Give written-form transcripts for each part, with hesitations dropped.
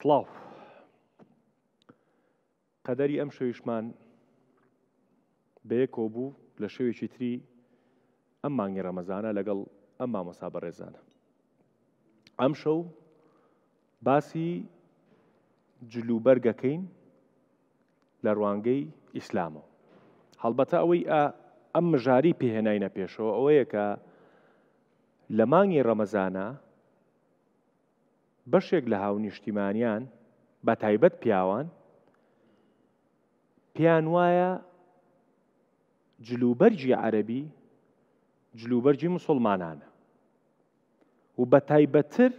سڵاو قەدەری ئەم شەویشمان بەیەکەوە بوو لە شەوێکی تری ئەم مانگی ڕەمەزانە لەگەڵ ئەم مامۆستا بەڕێزانە. ئەم شەو باسی جلوبەرگەکەین لە ڕوانگەی ئیسلامەوە. هەڵبەتە ئەوەی ئەم مژاری پێهێناینە پێشەوە ئەوەیە کە لە مانگی ڕەمەزانە بەشێک لە هاونیشتیمانیان بە تایبەت پیاوان پێیان وایە جلوبەرجی عەرەبی جلوبەرجی موسڵمانانە و بە تایبەتتر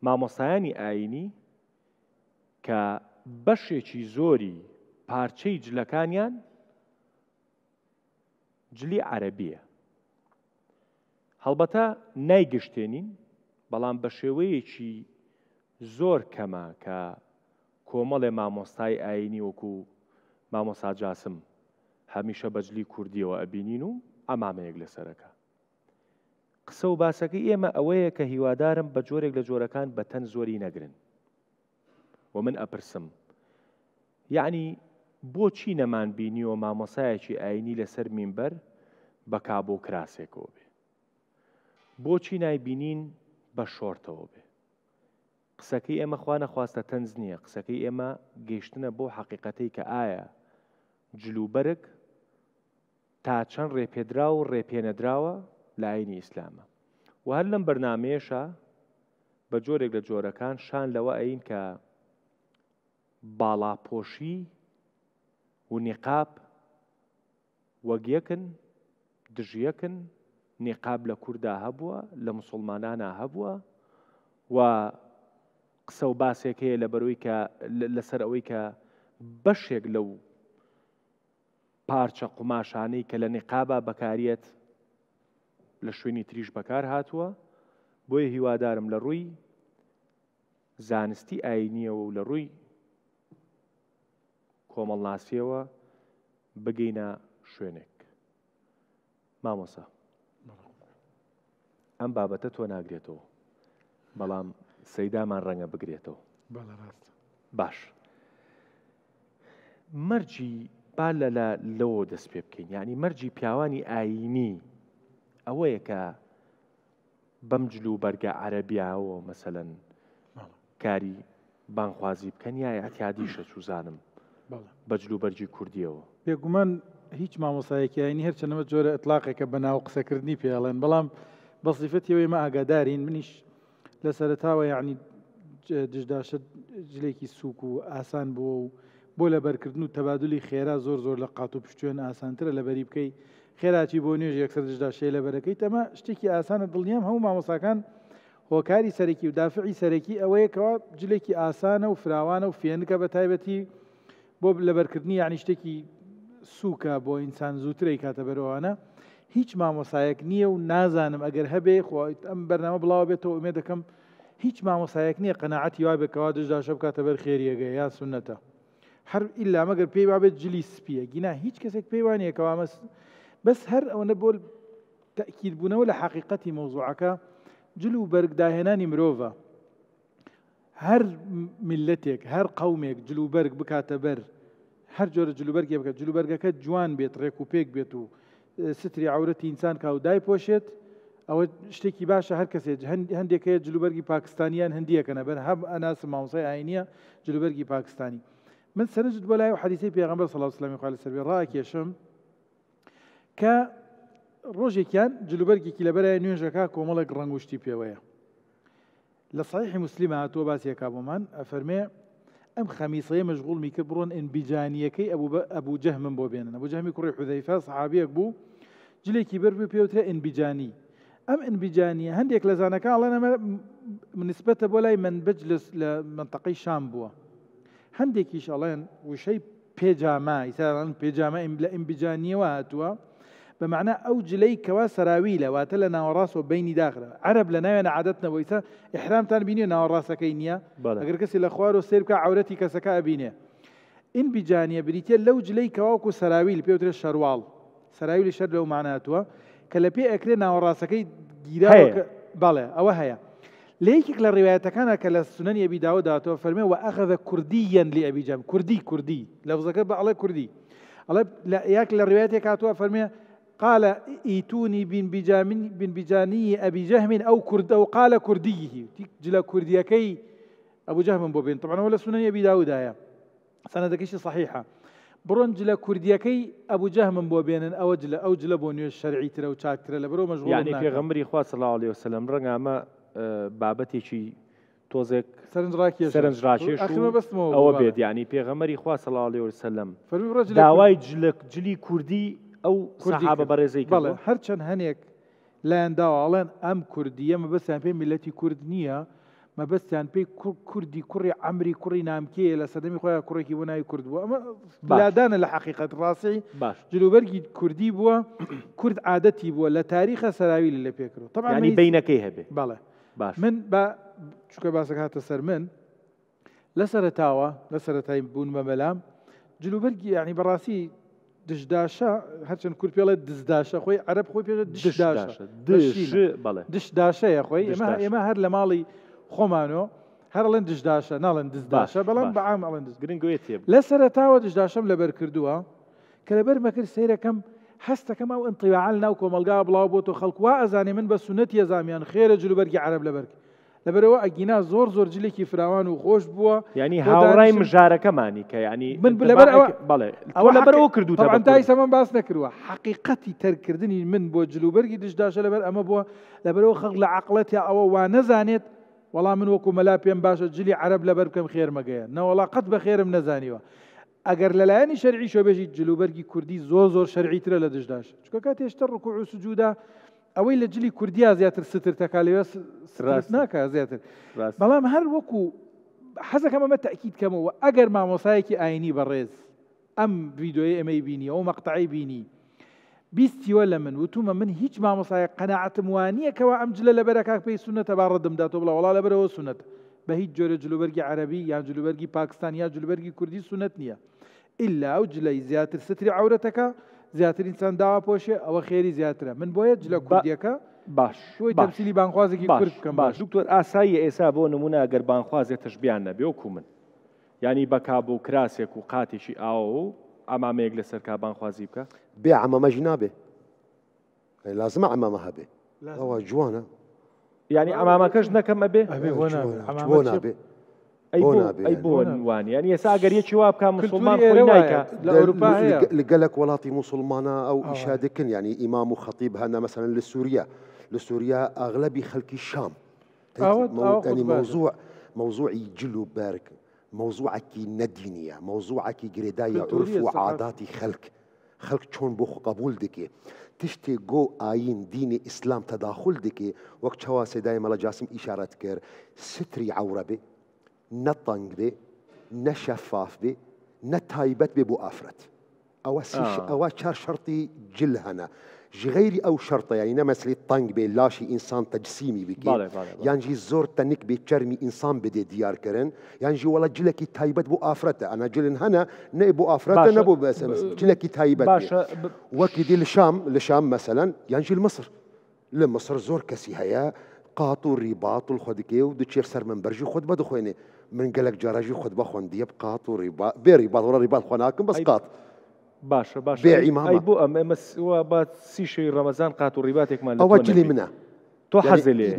مامۆستایانی ئاینی کە بەشێکی زۆری پارچەی جلەکانیان جلی عەرەبیە. هەڵبەتە نایگەشتێنین، بەڵام بە شێوەیەکی زۆر کەمە کە کۆمەڵێ مامۆستای ئاینی وەکو مامۆستا جاسم هەمیشە بەجلی کوردیەوە ئەبینین و ئەمامەیەک لەسەرەکە. قسە و باسەکەی ئێمە ئەوەیە کە هیوادارم بە جۆرێک لە جۆرەکان بەتەن زۆری نەگرن و من ئەپرسم، یعنی بۆچی نەمان بینیوە مامۆسایەکی ئاینی لەسەر مینبەر بە کابۆ کراسێکەوە بێ؟ بۆچی نایبینین بە شۆرتەوە بێ؟ قسەکەی ئێمە خوا نەخواستە تەنز نییە، قسەکەی ئێمە گەیشتنە بۆ حەقیقەتەی کە ئایا جلوبەرگ تا چەند ڕێپێدراوە و ڕێپێنەدراوە لە ئاینی ئیسلامە. و هەر لەم بەرنامەیەشە بە جۆرێک لە جۆرەکان شان لەوە ئەین کە باڵاپۆشی و نیقاب وەک یەکن دژیەکن. نیقاب لە کووردا هەبووە، لە موسڵمانانە هەبووە و قسە و باسێکەیە لەسەر ئەوەی کە بەشێک لەو پارچە قوماشانەی کە لە نیقابە بەکارێت لە شوێنی تریش بەکار هاتووە. بۆیە هیوادارم لە ڕووی زانستی ئاینیەوە و لە ڕووی کۆمەڵناسیەوە بگەینە شوێنێک. مامۆستا، ئەم بابەتە تۆ ناگرێتەوە، بەڵام سەیدامان ڕەنگە بگرێتەوە. باش، مەرجی با لەوە دەست پێ بکەین، یعنی مەرجی پیاوانی ئاینی ئەوەیە کە بەم جلوبەرگە عەرەبیاوە مەسەلەن کاری بانخوازی بکەن یا ئەتیادیشە سوزانم بە جلوبەرجی کوردیەوە؟ بێگومان هیچ مامۆستایەکی ئاینی هەرچەندەمە جۆرە ئەتلاقێکە بە ناو قسەکردنی پێڵێن، بەڵام بە سیفەتیەوەی ئێمە ئاگادارین. منیش لە سەرەتاوە یعنی دژداشە جلێکی سووک و ئاسان بووە و بۆ لە بەرکردن و تەبادلی خێرا زۆر لە قات و پشتوێن ئاسانترە لە بەری بکەی خێراکی بۆ نوێژ یەکسەر دژداشەیە لە بەرەکەی تەمە شتێکی ئاسانە. دڵنیام هەموو مامۆستاکان هۆکاری سەرەکی و دافعی سەرەکی ئەوەیە کەوا جلێکی ئاسانە و فراوانە و فێنکە بە تایبەتی بۆ لە بەرکردنی یعنی شتێکی سووکە بۆ ئینسان زووترەی کاتە بەرەوانە. هیچ مامۆسایەک نییە و نازانم ئەگەر هەبێ ئەم بەرنامە بڵاو بێتەوە ئومێد دەکەم هیچ مامۆسایەک نییە قەناعەتی وای بکەوا دژداشە بکاتە بەر خێریەگە یا سونەتە، هەر ئیلا مەگەر پێی وابێت جلی سپیە گینا هیچ کەسێک پێی وانییە کەوا بەس هەر ئەوەنە بۆ تەئکیدبوونەوە لە حەقیقەتی مەوزوعەکە جلوبەرگ داهێنانی مرۆڤە. هەر میلەتێک هەر قەومێک جلوبەرگ بکاتە بەر هەر جۆرە جلوبەرگێ بکات، جلوبەرگەکە جوان بێت، ڕێک و پێک بێت و ستری عورەتی ئینسان کا و دایپۆشێت، ئەوە شتێکی باشە. هەر کەسێک هەندێکەیە جلوبەرگی پاکستانیان هەندیەکەنە بەر هەم ئەناسم مامۆستای ئاینیە جلوبەرگی پاکستانی. من سەرنجت بۆ لای و حەدیثەی پێغەمبەر صلی الله علیه و سلم خوای لەسەر بێ ڕائکێشم کە ڕۆژێکیان جلوبەرگێکی لەبەرای نوێژەکە کۆمەڵێک ڕەنگ و شتی پێوەیە. لە صحیحی مسلمە هاتووە باسیەکە بۆمان ئەفەرمێ ئەم خەمیسەیە مەشغوڵمی کرد بڕۆن ئینبیجانیەکەی ئەبوو جەهمم بۆ بێنن. ئەبوو جەهمی کوڕی حوذەیفە سەحابیەک بوو، جلێکی بەر بوو پێوترێ ئینبیجانی. ئەم ئینبیجانیە هەندێک لە زانەکان ئەڵێن ئەمە نسبەتە بۆ لای منبەج لە منتەقەی شام بووە، هەندێکیش ئەڵێن وشەی پێجامە ئیساڵان پێجامە لە ئینبیجانیەوە هاتووە بمعنى أو جلي كوا سراويله واتلا ناوراس وبيني داخله عرب لنا أنا عادتنا ويسا إحرام تان بيني ناوراس كينيا أجر كسي الأخوار والسير كعورتي كسكا بينه إن بجانية بريتيا لو جلي كواكو سراويل بيوتر الشروال سراويل شر لو معناتها كلا بي أكلنا ناوراس كي جيرا بله أو هيا ليك للروايات كان كلا سنن أبي داود داتو فرمي وأخذ كرديا لأبي جهم كردي لفظ كذا على كردي الله لا ياك للروايات كاتوا فرمي قال ايتوني بن بجاني أبي جهم أو كرد أو قال كرديه جل كرديكي أبو جهم بوبين طبعا ولا سنن أبي داود آية سندك شيء صحيحة برونجلا كرديكي أبو جهم بوبين أو جل بونيو الشرعي ترى وشاك ترى لبرو مشغول يعني في غمري خوا صلى الله عليه وسلم رجع ما بابتي تۆزێک سەرنجڕاکێش ئەوە بێت یعنی پێغەمبەری خوا صلی الله عليه وسلم داوای جلی کوردی ئەو سەحابە بەڕێزەی بەڵێ هەرچەند هەنێک لایەن داوەڵێن ئەم کوردیە مەبەستیان پێی میلەتی کورد نییە مەبەستیان پێی کوردی کوڕی عەمری کوڕی نامکێیە لە سەدەمی خۆیان کوڕێکی بۆ ناوی کورد بووە ئەمە بلادانە لە حەقیقەت ڕاستی جلوبەرگی کوردی بووە کورد عادەتی بووە لە تاریخە سەراوی لە پێکردەوە طبعا ینی بینەکەی هەبێ بەڵێ من بە چونکە باسەکە هاتە سەر من لە سەرەتای بوون بەمەلام جلوبەرگی یعنی بەڕاستی دشداشە هەرچەند کورد پێڵێت دزداشە خۆی عەرەب خۆی پێژە دشداشەیە خۆی ئێمە هەر لە ماڵی خۆمانەوە هەرڵێن دشداشە ناڵێن دزداشە بەڵام بەعام ئەڵێن گرنگوێتێ لە سەرەتاوە دشداشەم لەبەر کردووە کە لەبەر مەکرد سەیرەکەم هەستەکەم ئەو ئینطیباعا لەناو کۆمەلگا بڵاو بۆتۆ خەڵک وا ئەزانێ من بە سونەتی ئەزامیان خێرە جلوبەرگی عەرەب لەبەر لەبەرەوە ئەگینا زۆر جلێکی فراوان و خۆش بووە ینی هاوڕای مژارەکەمانی کە ینی من لەبەر بەڵێ ئەوە لەبەرەوە کردوتە طبعا تا ئێستا من باس نەکردووە حەقیقەتی تەرکردنی من بۆ جلوبەرگی دشداشە لەبەر ئەمە بووە لەبەرەوە خەڵک لە عەقڵەتی ئەوە وا نەزانێت وەڵام من وەکو مەلا پێم باشە جلی عەرەب لەبەر بکەم خێرمەگەیە نەوەڵا قەت بە خێرم نەزانیوە ئەگەر لەلایەنی شەرعی شۆبێژی جلوبەرگی کوردی زۆر شەرعیترە لە دشداش چونکە کاتی هێشتا ڕکوع و سجوودا ئەوەی لە جلی کوردیا زیاتر ستر تەکا لەوێ سترس ناکە زیاتر بەڵام هەر وەکو حەزەکەم ئەمە تەئکید کەمەوە ئەگەر مامۆسایەکی ئاینی بەڕێز ئەم ڤیدۆیە ئەمەی بینی ئەو مەقتەعی بینی بیستیوە لە من وتومە من هیچ مامۆسایە قەناعەتم وانییە کەوا ئەم جلە لەبەرە کاک پێی سونەتە با ڕەدەمداتۆ بڵا وەڵا لەبەرەوە سونەت بە هیچ جۆرە جلوبەرگی عەرەبی یان جلوبەرگی پاکستان یا جلوبەرگی کوردی سونەت نییە ئیلا ئەو جلەی زیاتر ستری عەورەتەکە زیاتر ئینسان داوا پۆشێ ئەوە خێری زیاترە من بۆیە جلە کوردیەکە باش شوی تەمسیلی بانخوازێکی کورد بکەم باش دکتۆر ئاساییە ئێستا بۆ نمونە ئەگەر بانخوازێتەش بیان نەبێ وەکو من ینی بەکاب و کراسێک و قاتێکی ئاوە و ئەمامەیەک لەسەر کا بانخوازی بکە بێ عەمەمەژی نابێ لازمە عەمەمە هەبێ ئەوە جوانە ینی ئەمامەکەش نەکەم ئەبێ بۆ نابێ ئەی بۆ وانی ینی ئێستا ئەگەر یەکی وا بکە موسڵمان خۆی نایکە لە ئەوروپا هەیە لە گەلێک وڵاتی موسڵمانە ئەو ئیشا دەکەن ینی ئیمام و خەتیب هەنا مەسەلەن لە سووریا ئاغلبی خەڵکی شام ینی مەوزوعی جل و بەرگ مەوزوعێکی نەدینیە مەوزوعێکی گرێدایە عورف و عاداتی خەڵک چۆن بۆ قبول دەکێ تشتێک گۆ ئاین دینی ئیسلام تەداخل دەکێ وەک چاوا سێدای مەڵە جاسم ئیشارەت کرد ستری عەورە بێ نەتەنگ بێ نەشەفاف بێ نەتایبەت بێ بۆ ئافرەت ئەوە چار شەرتی جل هەنا ji غەیری ئەو شەرتە ینی نەمەسلی تەنگ بێ لاشی ئینسان تەجسیمی بکێ یانجی زۆر تەنک بێ چەرمی ئینسان بدێ دیارکردن یانجی وەڵە جلێکی تایبەت بۆ ئافرەتە ئەنا جلن هەنا نە بۆ ئافرەتە نەبوو جلێکی تایبەت وەکی دی لە شام مەسەلەن یانجی لە مەسر زۆر کەسی هەیە قات و ڕیبات و خۆ دکێ و دوچێر سەر منبەرژی خۆت بەدەخوێنێ من گەلک جاراژی خۆت بەخۆندیە بقات و بێ ڕیبات وەڵە ڕیبات خۆ ناکەم بەس قات باشە ئەی بۆ ئەمە با سیشەی ڕەمەزان قات و ڕیباتێکمان ئەوە جلی منە تۆ حەزی لێ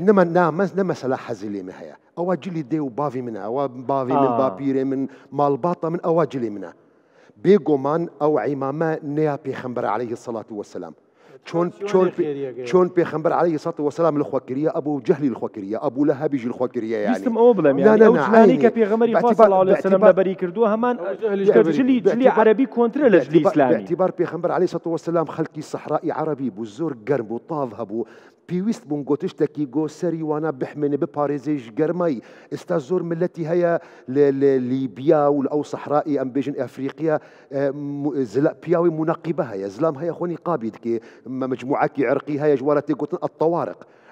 نەمەسەلا حەزی لێمە هەیە ئەوە جلی دێ و باوی منە ئەوە باوی من باپیرێ من ماڵباتە من ئەوە جلی منە بێگۆمان ئەو عیمامە نەیا پێخەمبەر عەلەیهی سەڵات وەسەلام چۆن پێخەمبەر عەلەیهی سەڵات وەسەلام لەخواکریە ئەبوو جەهلی لەخواکریە ئەبوو لە هەبیژی لەخواکریە ویستم ئەوە بڵێم یانی ئەو جوانی کە پێغەمبەری خوا صلی الله علیه وسلم لەبەری کردووە هەمان جلی عەرەبی کۆنترە لە جلی ئیسلامی باعتیبار پێخەمبەر عەلەیهی سەڵات وەسەلام خەڵکی سەحرای عەرەبی بوو زۆر گەرم بوو تاڤ هەبوو پێویست بوون گۆتشتێکی گۆ سەری وانە بحمێنێ بپارێزێش گەرمای ئێستا زۆر ملەتی هەیە لە لیبیا و ئەو سەحرای ئەم بێژن ئەفریقیا پیاوی منەقیبە هەیە زلام هەیە خۆنی قابی دکێ مجموعەکی عرقی هەیە ژوارە تێگوتن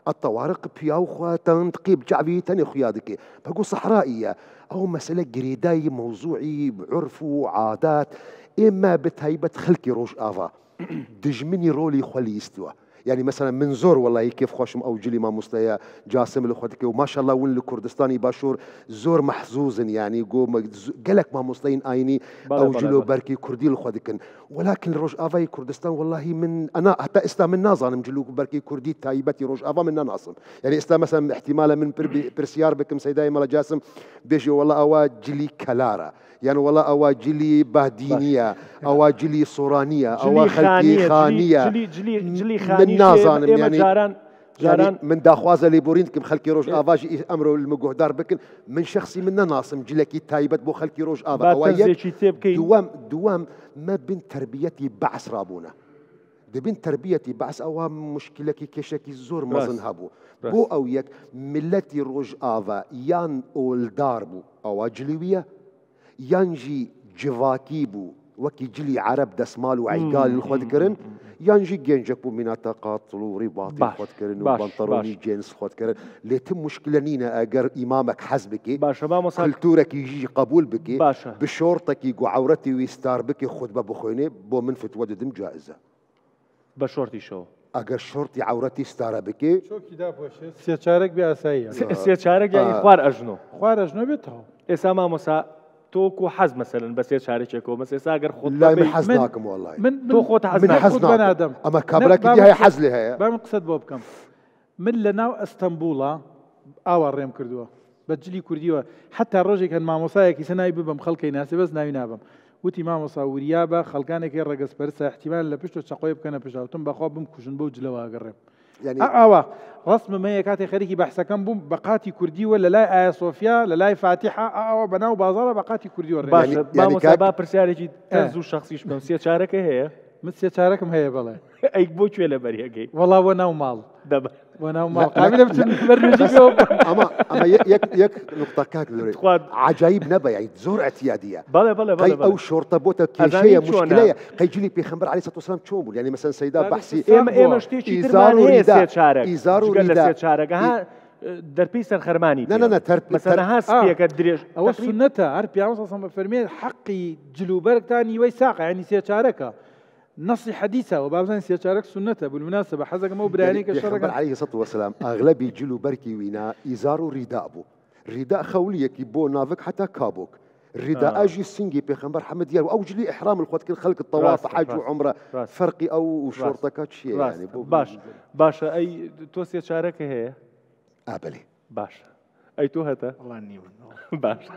الطوارق پیاو خوا تنقیب جعبی تەنێ خویا دکێ بەگو سەحرائیە ئەو مەسەلە گرێدایی مەوزوعی عرف و عادات ئێمە بەتایبەت خەڵکی ڕۆژ ئاوا دژمنی ڕۆلی خۆلیستووە يعني مثلا من زور والله كيف خوشم او جلي ما مستيا جاسم لخوتك وما شاء الله وين الكردستاني باشور زور محظوظ يعني قالك ما مستين ايني او جلو بركي كردي لخوتك ولكن روج افاي كردستان والله من انا حتى استا من نازن جلو بركي كردي تايبتي روج افا من ناصم يعني استا مثلا احتمالا من برسيار بكم سيداي مال جاسم بيجي والله اوا جلي كلارا يعني والله اوا جلي بهدينيه اوا جلي صورانيه اوا خلقي خانيه جلي خانيه من نازانم يعني جاران يعني من داخوازه ليبورين كم خلقي روج افاجي امره المقهدار بكن من شخصي من ناصم جلكي تايبت بو خلقي روج افا دوام ما بين تربيتي بعث رابونا دبين تربيتي بعث او مشكلتي كشكي زور مزن هبو بو او يك ملتي روج افا يان اول داربو او جلويه ينجي جواكيبو وكي جلي عرب دسمال وعقال الخود كرن ينجي جنجك بميناتا قاطل ورباطي الخود كرن وبنطروني جينس الخود كرن ليتم مشكلة نينا اگر امامك حزبك كلتورك يجي قبول بك بشورتك يقو عورتي ويستار بك خطبة بخويني بو من فتوى دم جائزة بشورتي شو اگر شورتي عورتي ستاره بك شو كده بوش سيچارك بأسايا سيچارك يعني خوار اجنو بيتها اسامه مسا توكو حز مثلا بس يشارككو بس يساقر خطبه لا من حزناكم والله تو خوت من حزناكم اما كابلك دي هي حزلي هي با مقصد بوب كم من لنا اسطنبولا اور ريم كردوه بجلي كرديوه حتى الرجل كان مع مصايك سنايب بم خلقي ناس بس ناوي نابم وتي ما مصوريابا خلقانك الرقص برسا احتمال لبشتو تشقويب كان بشاو تم بخوب كوشن بوجلوا قرب يعني رسم ما يكاتي خريكي بحث كم بوم بقاتي كردي ولا لا آية صوفيا لا لا فاتحة بناو بازارة بقاتي كردي ولا باش ما مصابة برسالة تنزو شخصي شبه مسيا هي مسيا شاركم هي بلا أي بوش ولا بريء والله وناو مال دبا وناو مال قابلة بتبرنجي فيهم أما يك نقطة كاك ذوري عجائب نبا يعني زور اعتيادية بلا أو شرطة بوتا كيشية مشكلة قيجلي بيخمر عليه الصلاة والسلام تشومبل يعني مثلا سيدا بحسي إما شتيشي ترمان هي سيتشارك إيزار وريدا سيتشارك ها دربيس الخرماني لا مثلا هاسبيا كدريش أو سنتها عارف يا مصطفى فرمي حقي جلوبرك تاني ويساق يعني سيتشاركها نصي حديثة وبعضهم سيشارك سنته بالمناسبة حزق مو براني كشرق عليه الصلاة والسلام أغلب يجلو بركي وينا إزارو رداء بو رداء خولية كي بو نافك حتى كابوك الرداء أجي السنجي بيخمبر حمد ديالو أو جلي إحرام الخوات كل خلق الطواف حج وعمرة فرقي أو شرطك شيء يعني باش أي توسية شارك هي أبلي باش أي تو هتا والله إني باش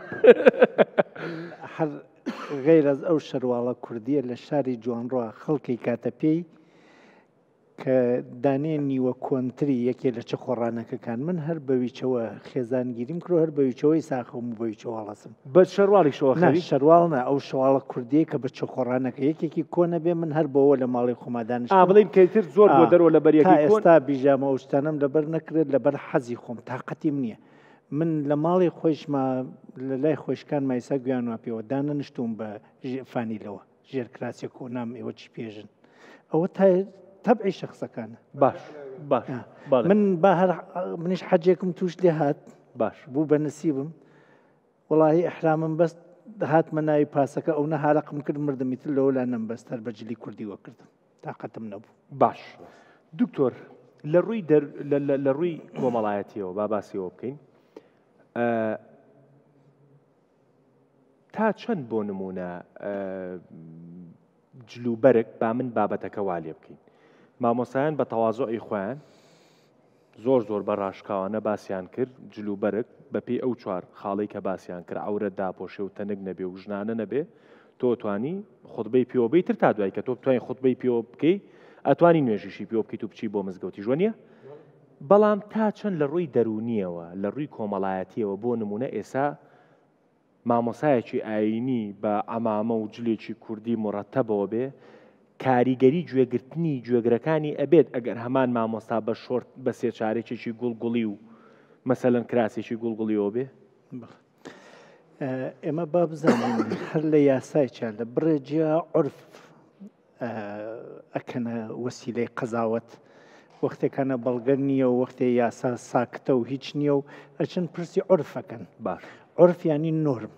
غير أو شروالة كردية للشاري جوان روح خلقي كاتبي كدانيني وكونتري يكي لچ خورانك كان من هر بويچوا خزان گيريم كرو هر بويچوي ساخم بويچوا لاسم بس شروالي شو خري شروالنا او شواله كرديه كبچ خورانك يكي كونه به من هر بو ولا مالي خمادانش بلين كيتر زور بودر ولا بريكي كون استا بيجامه وشتنم لبر نكر لبر حزي خم طاقتي منيه من لمالي خوش ما لا خوش كان ما يسقيان وابي ودانا نشتم بفاني لو جير كلاسيكو نام يوتش بيجن او تبعي شخص كان باش من باهر منيش حاجيكم توش لي هات باش بو بنسيبم والله احرام بس هات مناي باسك او نهار رقم كل مرد مثل له لانم بس تربجلي كردي وكرت طاقه من ابو باش دكتور للروي كومالاتي وباباسي وبكين تا چەند بۆ نمونە جلوبەرێک با من بابەتەکە وا لێ بکەین مامۆسایان بە تەواضوعی خۆیان زۆر بە ڕاشکاوانە باسییان کرد جلوبەرێک بەپێی ئەو چوار خاڵەی کە باسییان کرد عورەت داپۆشێ و تەنگ نەبێ و ژنانە نەبێ تۆ توانی خوتبەی پێوە بێی تر تا دوای کە تۆ بتوانین خوتبەی پێوە بکەی ئەتوانی نوێژیشی پێوە بکەیت و بچی بۆ مزگەوتی جوانیە بەڵام تا چەند لە ڕووی دەرونیەوە لە ڕووی کۆمەڵایەتیەوە بۆ نمونە ئێسا مامۆسایەکی ئاینی بە ئەمامە و جلێکی کوردی مڕەتەبەوە بێ کاریگەری گوێگرتنی گوێگرەکانی ئەبێت ئەگەر هەمان مامۆستا بە شۆرت بە سێچارێکێکی گوڵگوڵی و مەسەلەن کراسێکی گوڵگوڵیەوە بێ ئێمە با بزانین هەر لە یاسایچە لە بڕێجیا عورف ئەکەنە وەسیلەی قەزاوەت وەختێکانە بەڵگەر نییە و وەختێ یاسا ساکتە و هیچ نییە و ئەچەند پرسی عورفەکەن باش عرف يعني نورم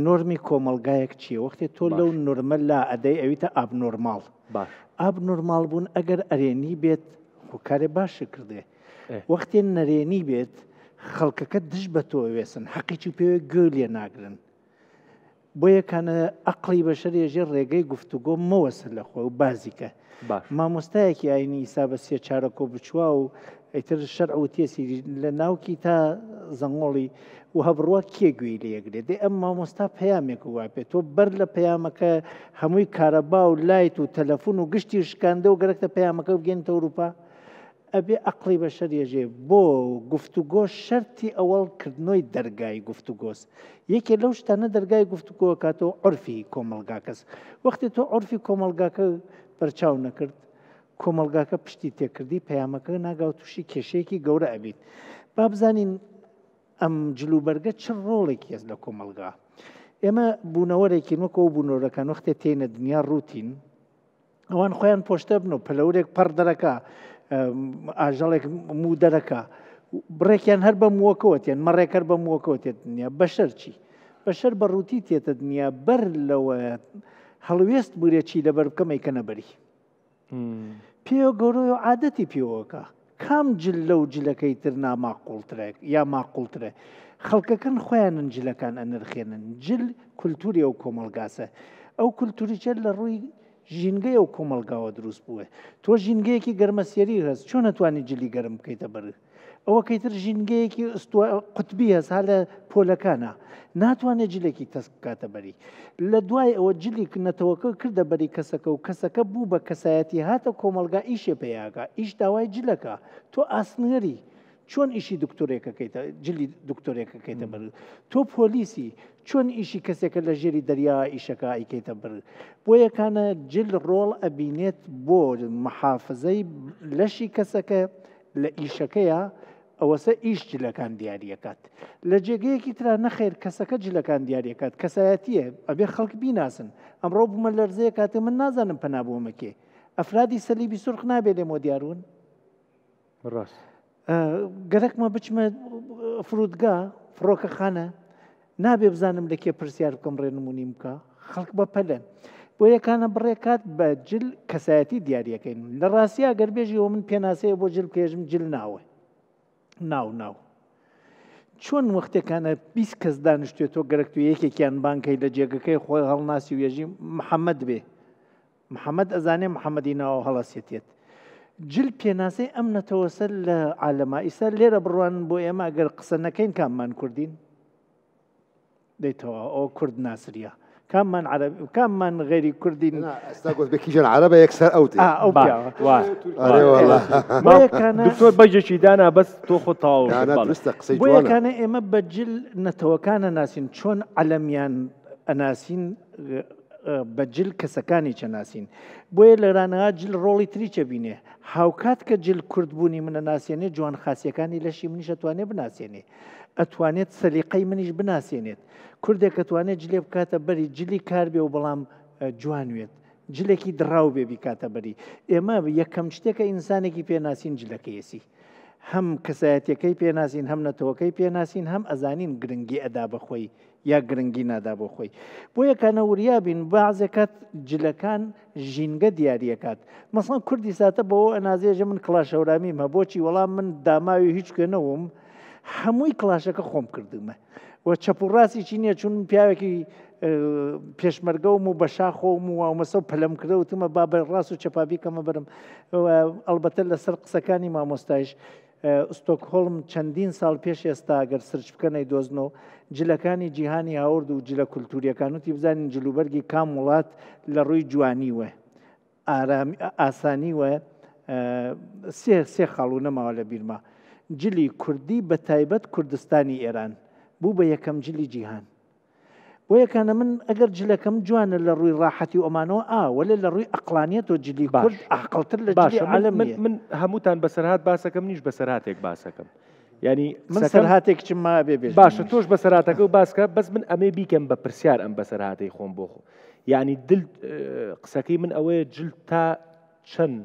نۆرمی کۆمەلگایەک چییە وەختێ تۆ لەو نۆرمە لا ئەدەی ئەویتە ئاب نۆرماڵ ئاب نۆرماڵ بوون ئەگەر ئەرێنی بێت کارێ باشە کردێ وەختێ نەرێنی بێت خەڵکەکە دش بە تۆ وێسن حەقیی پێوێ گوێ لێ ناگرن بۆ یەکانە ئەقلی بەشەر ێژێ ڕێگەی گفتوگۆ مەوەسە لە خۆ و بازیکە مامۆستایەکی ئاینی ئیسا بە سێ چارەکۆ بچووە و ئەیتر شەرع و تێسی لە ناوکی تا زەنگۆڵی و هەبڕوە کێ گوێی لێگرێت دێ ئەم مامۆستا پەیامێک وا پێ تۆ بەر لە پەیامەکە هەمووی کارەبا و لایت و تەلەفۆن و گشتی شکاندە و گەرەکتە پەیامەکە بگەێنتە ئەوروپا ئەبێ ئەقلی بەشەر ێژێ بۆ گفتوگۆ شەرتی ئەوەڵکردنەوەی دەرگای گفتوگۆس یەکێ لەو شتانە دەرگای گفتوگۆ کاتەوە عورفی کۆمەلگا کەس وەختی تۆ عورفی کۆمەلگاکە بەرچاو نەکرد کۆمەلگاکە پشتی تێکردی پەیامەکە ناگاو تووشی کێشەیەکی گەورە ئەبیت با بزانین ئەم جلوبەرگە چ ڕۆڵێکی هەست لە کۆمەلگا ئێمە بوونەوەرێکی وەکەوە بوونەوەرەکان وەختێ تێنە دنیا ڕوتین ئەوان خۆیان پۆشتە بن و پەلەورێک پەر دەرەکە ئاژەڵێک مو دەرەکە بڕێکیان هەر بە مووەکەوەتێن مەڕێک هەر بە مووەکەوتێت دنیا بەشەر چی بەشەر بە ڕووتی تێتە دنیا بەر لەوە هەڵوێست بورێکی لەبەر بکەمەی کە نەبەری پێ گەورەی و عادەتی پێوەکە کام جل لەو جلەکەی تر ناماقوڵترێک یا ماقوڵترە خەڵکەکەن خۆیانن جلەکان ئەنرخێنن جل کولتوری ئەو کۆمەلگاسە ئەو کولتوریچە لە ڕووی ژینگەی ئەو کۆمەلگاوە دروست بووە تۆ ژینگەیەکی گەرمەسیێری هەست چۆن نەتوانانی جلی گەرم بکەیتە بەر ئەوە کەیتر ژینگەیەکی قوتبی هەست هە لە پۆلەکانە ناتوانێت جلێکی تەست بکاتە بەری لە دوای ئەوە جلی نەتەوەکە کردە بەری کەسەکە و کەسەکە بوو بە کەسایەتی هاتە کۆمەلگا ئیشێ پێیاگە ئیش داوای جلەکە تۆ ئاسنگەری چۆن ئیشی دکتۆرێکەکەیتە جلی دکتۆرێکەکەیتە بەر تۆ پۆلیسی چۆن ئیشی کەسێکە لە ژێری دەریا ئیشەکە ئیکەیتە بەر بۆ یەکانە جل ڕۆڵ ئەبینێت بۆ محافزەی لەشی کەسەکە لە ئیشەکەیە ئەوەسە ئیش جلەکان دیاریەکات لە جێگەیەکی ترا نەخێر کەسەکە جلەکان دیاریەکات کەسایەتیە ئەبێ خەڵک بیناسن ئەمڕۆ بوومە لەرزەیە کاتێ من نازانم پەنابوومەکێ ئەفرادی سەلیبی سورخ نابێت لێمە دیارون ڕاست گەرەکمە بچمە فرودگا فڕۆکەخانە نابێ بزانم لە کێ پرسیار بکەم ڕێنمونی بکە خەڵک بە پەلەن بۆ یەکانە بڕێکات بە جل کەسایەتی دیاریەکەین لە ڕاستیا گەربێژیەوە من پێناسەیە بۆ جل کێژم جل ناوە ناو چۆن وەختێکانە 20 کەس دانیشتێتەوە گەرەکت و یەکێکیان بانکەی لە جێگەکەی خۆی هەڵناسی و ێژی محەممەد بێ محەممەد ئەزانێ محەممەدی ناوە هەڵەسێتێت جل پێناسەی ئەم نەتەوەسەر لە عالەما ئیسا لێرە بڕوان بۆ ئێمە ئەگەر قسە نەکەین کاممان کوردین دەیتەوە ئەو کورد ناسریە كمان عربي كمان غيري كردين استاقول بكيجان عربي يكسر اوتي او والله دكتور بيجي شي دانا بس تاخذ طاوله انا درست قصي جوانا كان اما بجل نتوكان ناسين شلون علميان اناسين بجل كسكاني چناسين بوي لرانا جل رولي تري چبينه هاوكات كجل كرد بوني من ناسينه جوان خاصيكاني لشي منيش اتواني بناسينه اتوانيت سليقي منيش بناسينت کوردێک ئەتوانێت جلێ بکاتە بەری جلی کار بێ و بەڵام جوانوێت جلێکی دراو بێ بیکاتە بەری ئێمە یەکەم شتێکە ئینسانێکی پێناسین جلەکەیەسی هەم کەسایەتەکەی پێناسین هەم نەتەوەکەی پێناسین هەم ئەزانین گرنگی ئەدا بەخۆی یا گرنگی نادا بۆ خۆی بۆ یەکانە وریابین بەعزێکات جلەکان ژینگە دیاریەکات مەسڵەن کوردی ساتە بەوە ئەنازێژە من کڵاشەورامیمە بۆچی وەڵام من داماوی هیچ کوێنەوەم هەمووی کڵاشەکە خۆم کردمە و چەپوڕاستی چینیە چون پیاوێکی پێشمەرگەوم و بەشاخۆم و ومەسە و پەلەم کردە وتمە با بە ڕاست و چەپابی کەمە بەرم ئەلبەتە لەسەر قسەکانی مامۆستایش ستۆکهۆڵم چەندین ساڵ پێش ئێستا ئەگەر سرچ بکەنەی دۆزنەوە جلەکانی جیهانی هاورد و جلە کولتوریەکان وتی بزانین جلوبەرگی کام وڵات لە ڕووی جوانیوە ئاسانیوە سێ خاڵوو نەماوە لە بیرما جلی کوردی بە تایبەت کوردستانی ئێران بوو بە یەکەم جلی جیهان بۆ یەکانە من ئەگەر جلەکەم جوانە لە ڕووی ڕاحەتی و ئەمانەوە وەلێ لە ڕووی ئەقلانیەت و جلی کورد عەقڵتر لە جلی عالەم من هەمووتان بەسەرهات باسەکەم نیش بەسەرهاتێک باسەکەم یعنی من سەرهاتێک چما بێ باشە تۆش بەسەرهاتەکە و باسکە بەس من ئەمێ بیکەم بە پرسیار ئەم بەسەرهاتەی خۆم بۆ خۆ یعنی دل قسەکەی من ئەوەیە جل تا چەند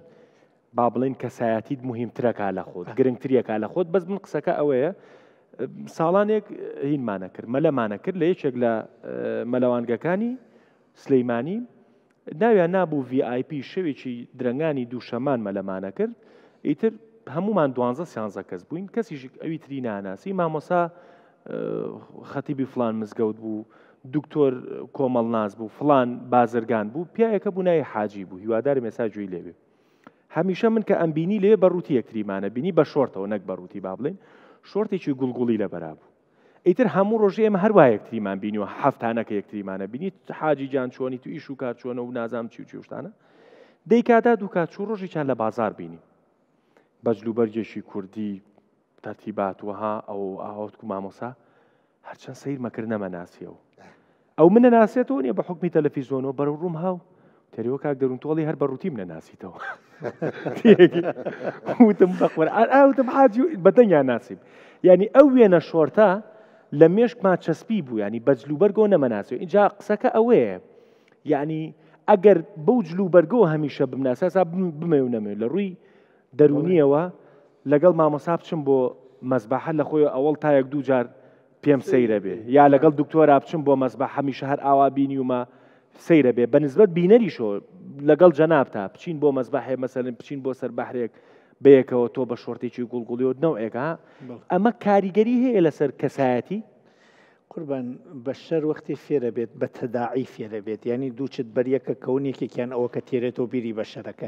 با بڵێن کەسایەتیت مهمترەکە لە خۆت گرنگتریەکە لە خۆت بەس من قسەکە ئەوەیە ساڵانێک هینمانە کرد مەلەمانە کرد لە یەکێک لە مەلەوانگەکانی سلەیمانی ناویان نابوو VIP شەوێکی درەنگانی دووشەمان مەلەمانە کرد ئیتر هەمومان 12-13 کەس بووین کەسیش ئەوی تری ناناسی مامۆسا خەتیبی فلان مزگەوت بوو دکتۆر کۆمەڵ ناز بوو فلان بازرگان بوو پیاەکە بوو نای حاجی بوو هیوادار مێساجوی لێبێ هەمیشە من کە ئەمبینی لێ بەڕووتی یەکتریمانە بینی بە شۆرتەوە نەک بەڕووتی با بڵێن شۆرتێکی گوڵگوڵی لە بەرابوو ئیتر هەموو ڕۆژێ ئێمە هەروە یەکتریمان بینیوە هەفتانەکە یەکتریمانە بینیت حاجی جان چۆنی تو ئیش و کار چۆنە و نازام چی و چێشتانە دەیکادا دوو کات چوو ڕۆژێکیان لە بازار بینی بەجلوبەرگێکی کوردی تەرتیباتوەها ئەو ئاوتکو مامۆسا هەرچەند سەیر مەکرد نەمەناسیەوە ئەو منە ناسێتەوە نیە بە حکمی تەلەڤیزۆنەوە بەرەو ڕووم هاو تێریوە کاک دەروون تۆڵی هەر بەڕووتیم نەناسیتەوە وتم بەخوەر ئاوتم حاجی بەدەنگیان ناسیم یعنی ئەو وێنە شۆرتە لە مێشکمان چەسپی بوو ینی بەجلوبەرگەوە نەمەناسیەوە اینجا قسەکە ئەوەیە یعنی ئەگەر بەو جلوبەرگەوە هەمیشە بمناساسا بمێ و نەمێ لە ڕووی دەرونیەوە لەگەڵ مامۆسا بچم بۆ مەزباحە لە خۆی ئەوڵ تا یەک دوو جار پێم سەیرە بێ یا لەگەڵ دکتۆرا بچم بۆ مەزباح هەمیشە هەر ئاوا بینیومە سەیرە بێ بەنسبەت بینەریشۆ لەگەڵ جەنابتا بچین بۆ مەزباحێ مەسەلەن بچین بۆ سەر بەحرێک بەیەکەوە تۆ بە شۆرتێکی گوڵگوڵیەوە نەوعێکە ئەمە کاریگەری هەیە لەسەر کەسایەتی قوربان بە شەر وەختی فێرە بێت بە تەداعی فێرە بێت ینی دووچت بەریەکە کەونێکێکیان ئەوە کە تێرێتەوە بیری بە شەرەکە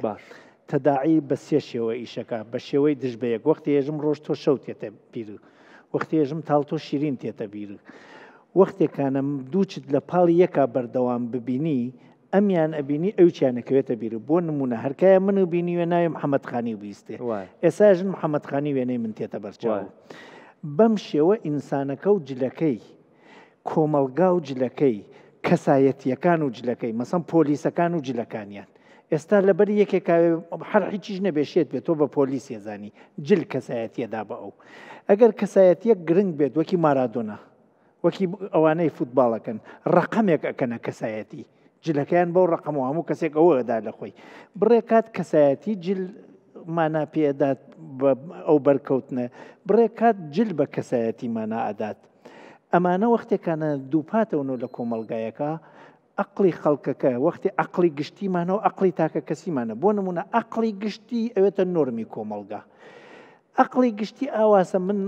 تەداعی بە سێ شێوە ئیشەکە بە شێوەی دژ بە یەک وەختی هێژم ڕۆژ تۆ شەو تێتە بیر وەختی هێژم تاڵ تۆ شیرین تێتە بیر وەختێکانم دووچت لە پاڵی یەکا بەردەوام ببینی ئەمیان ئەبینی ئەو چیانەکەوێتە بیر بۆ نمونە هەرکایە من و بینی وێ ناوی محەممەد خانی و بیستێ ئێساژن محەممەد خانی وێنەی من تێتە بەرچاو بەم شێوە ئینسانەکە و جلەکەی کۆمەلگا و جلەکەی کەسایەتیەکان و جلەکەی مەسەڵەن پۆلیسەکان و جلەکانیان ئێستا لەبەر یەکێک هەر هیچیش نەبێشێت بێت تۆ بە پۆلیس ێزانی جل کەسایەتیەدا بە ئەو ئەگەر کەسایەتیەک گرنگ بێت وەکی مارادۆنا وەکی ئەوانەی فوتباڵەکەن ڕقەمێک ئەکەنە کەسایەتی جلەکەیان بەو ڕقەمەوە هەموو کەسێک ئەوەدا لە خۆی بڕێکات کەسایەتی جل مانا پێدات ئەو بەرکەوتنە بڕێکات جل بە کەسایەتی مانا ئەدات ئەمانە وەختێکانە دووپاتەونەوە لە کۆمەلگایەکە عقلی خەڵکەکە وەختی عقلی گشتیمانەوە عقلی تاکە کەسیمانە بۆ نمونە عقلی گشتی ئەوێتە نۆرمی کۆمەلگا عقلی گشتی ئاواسە من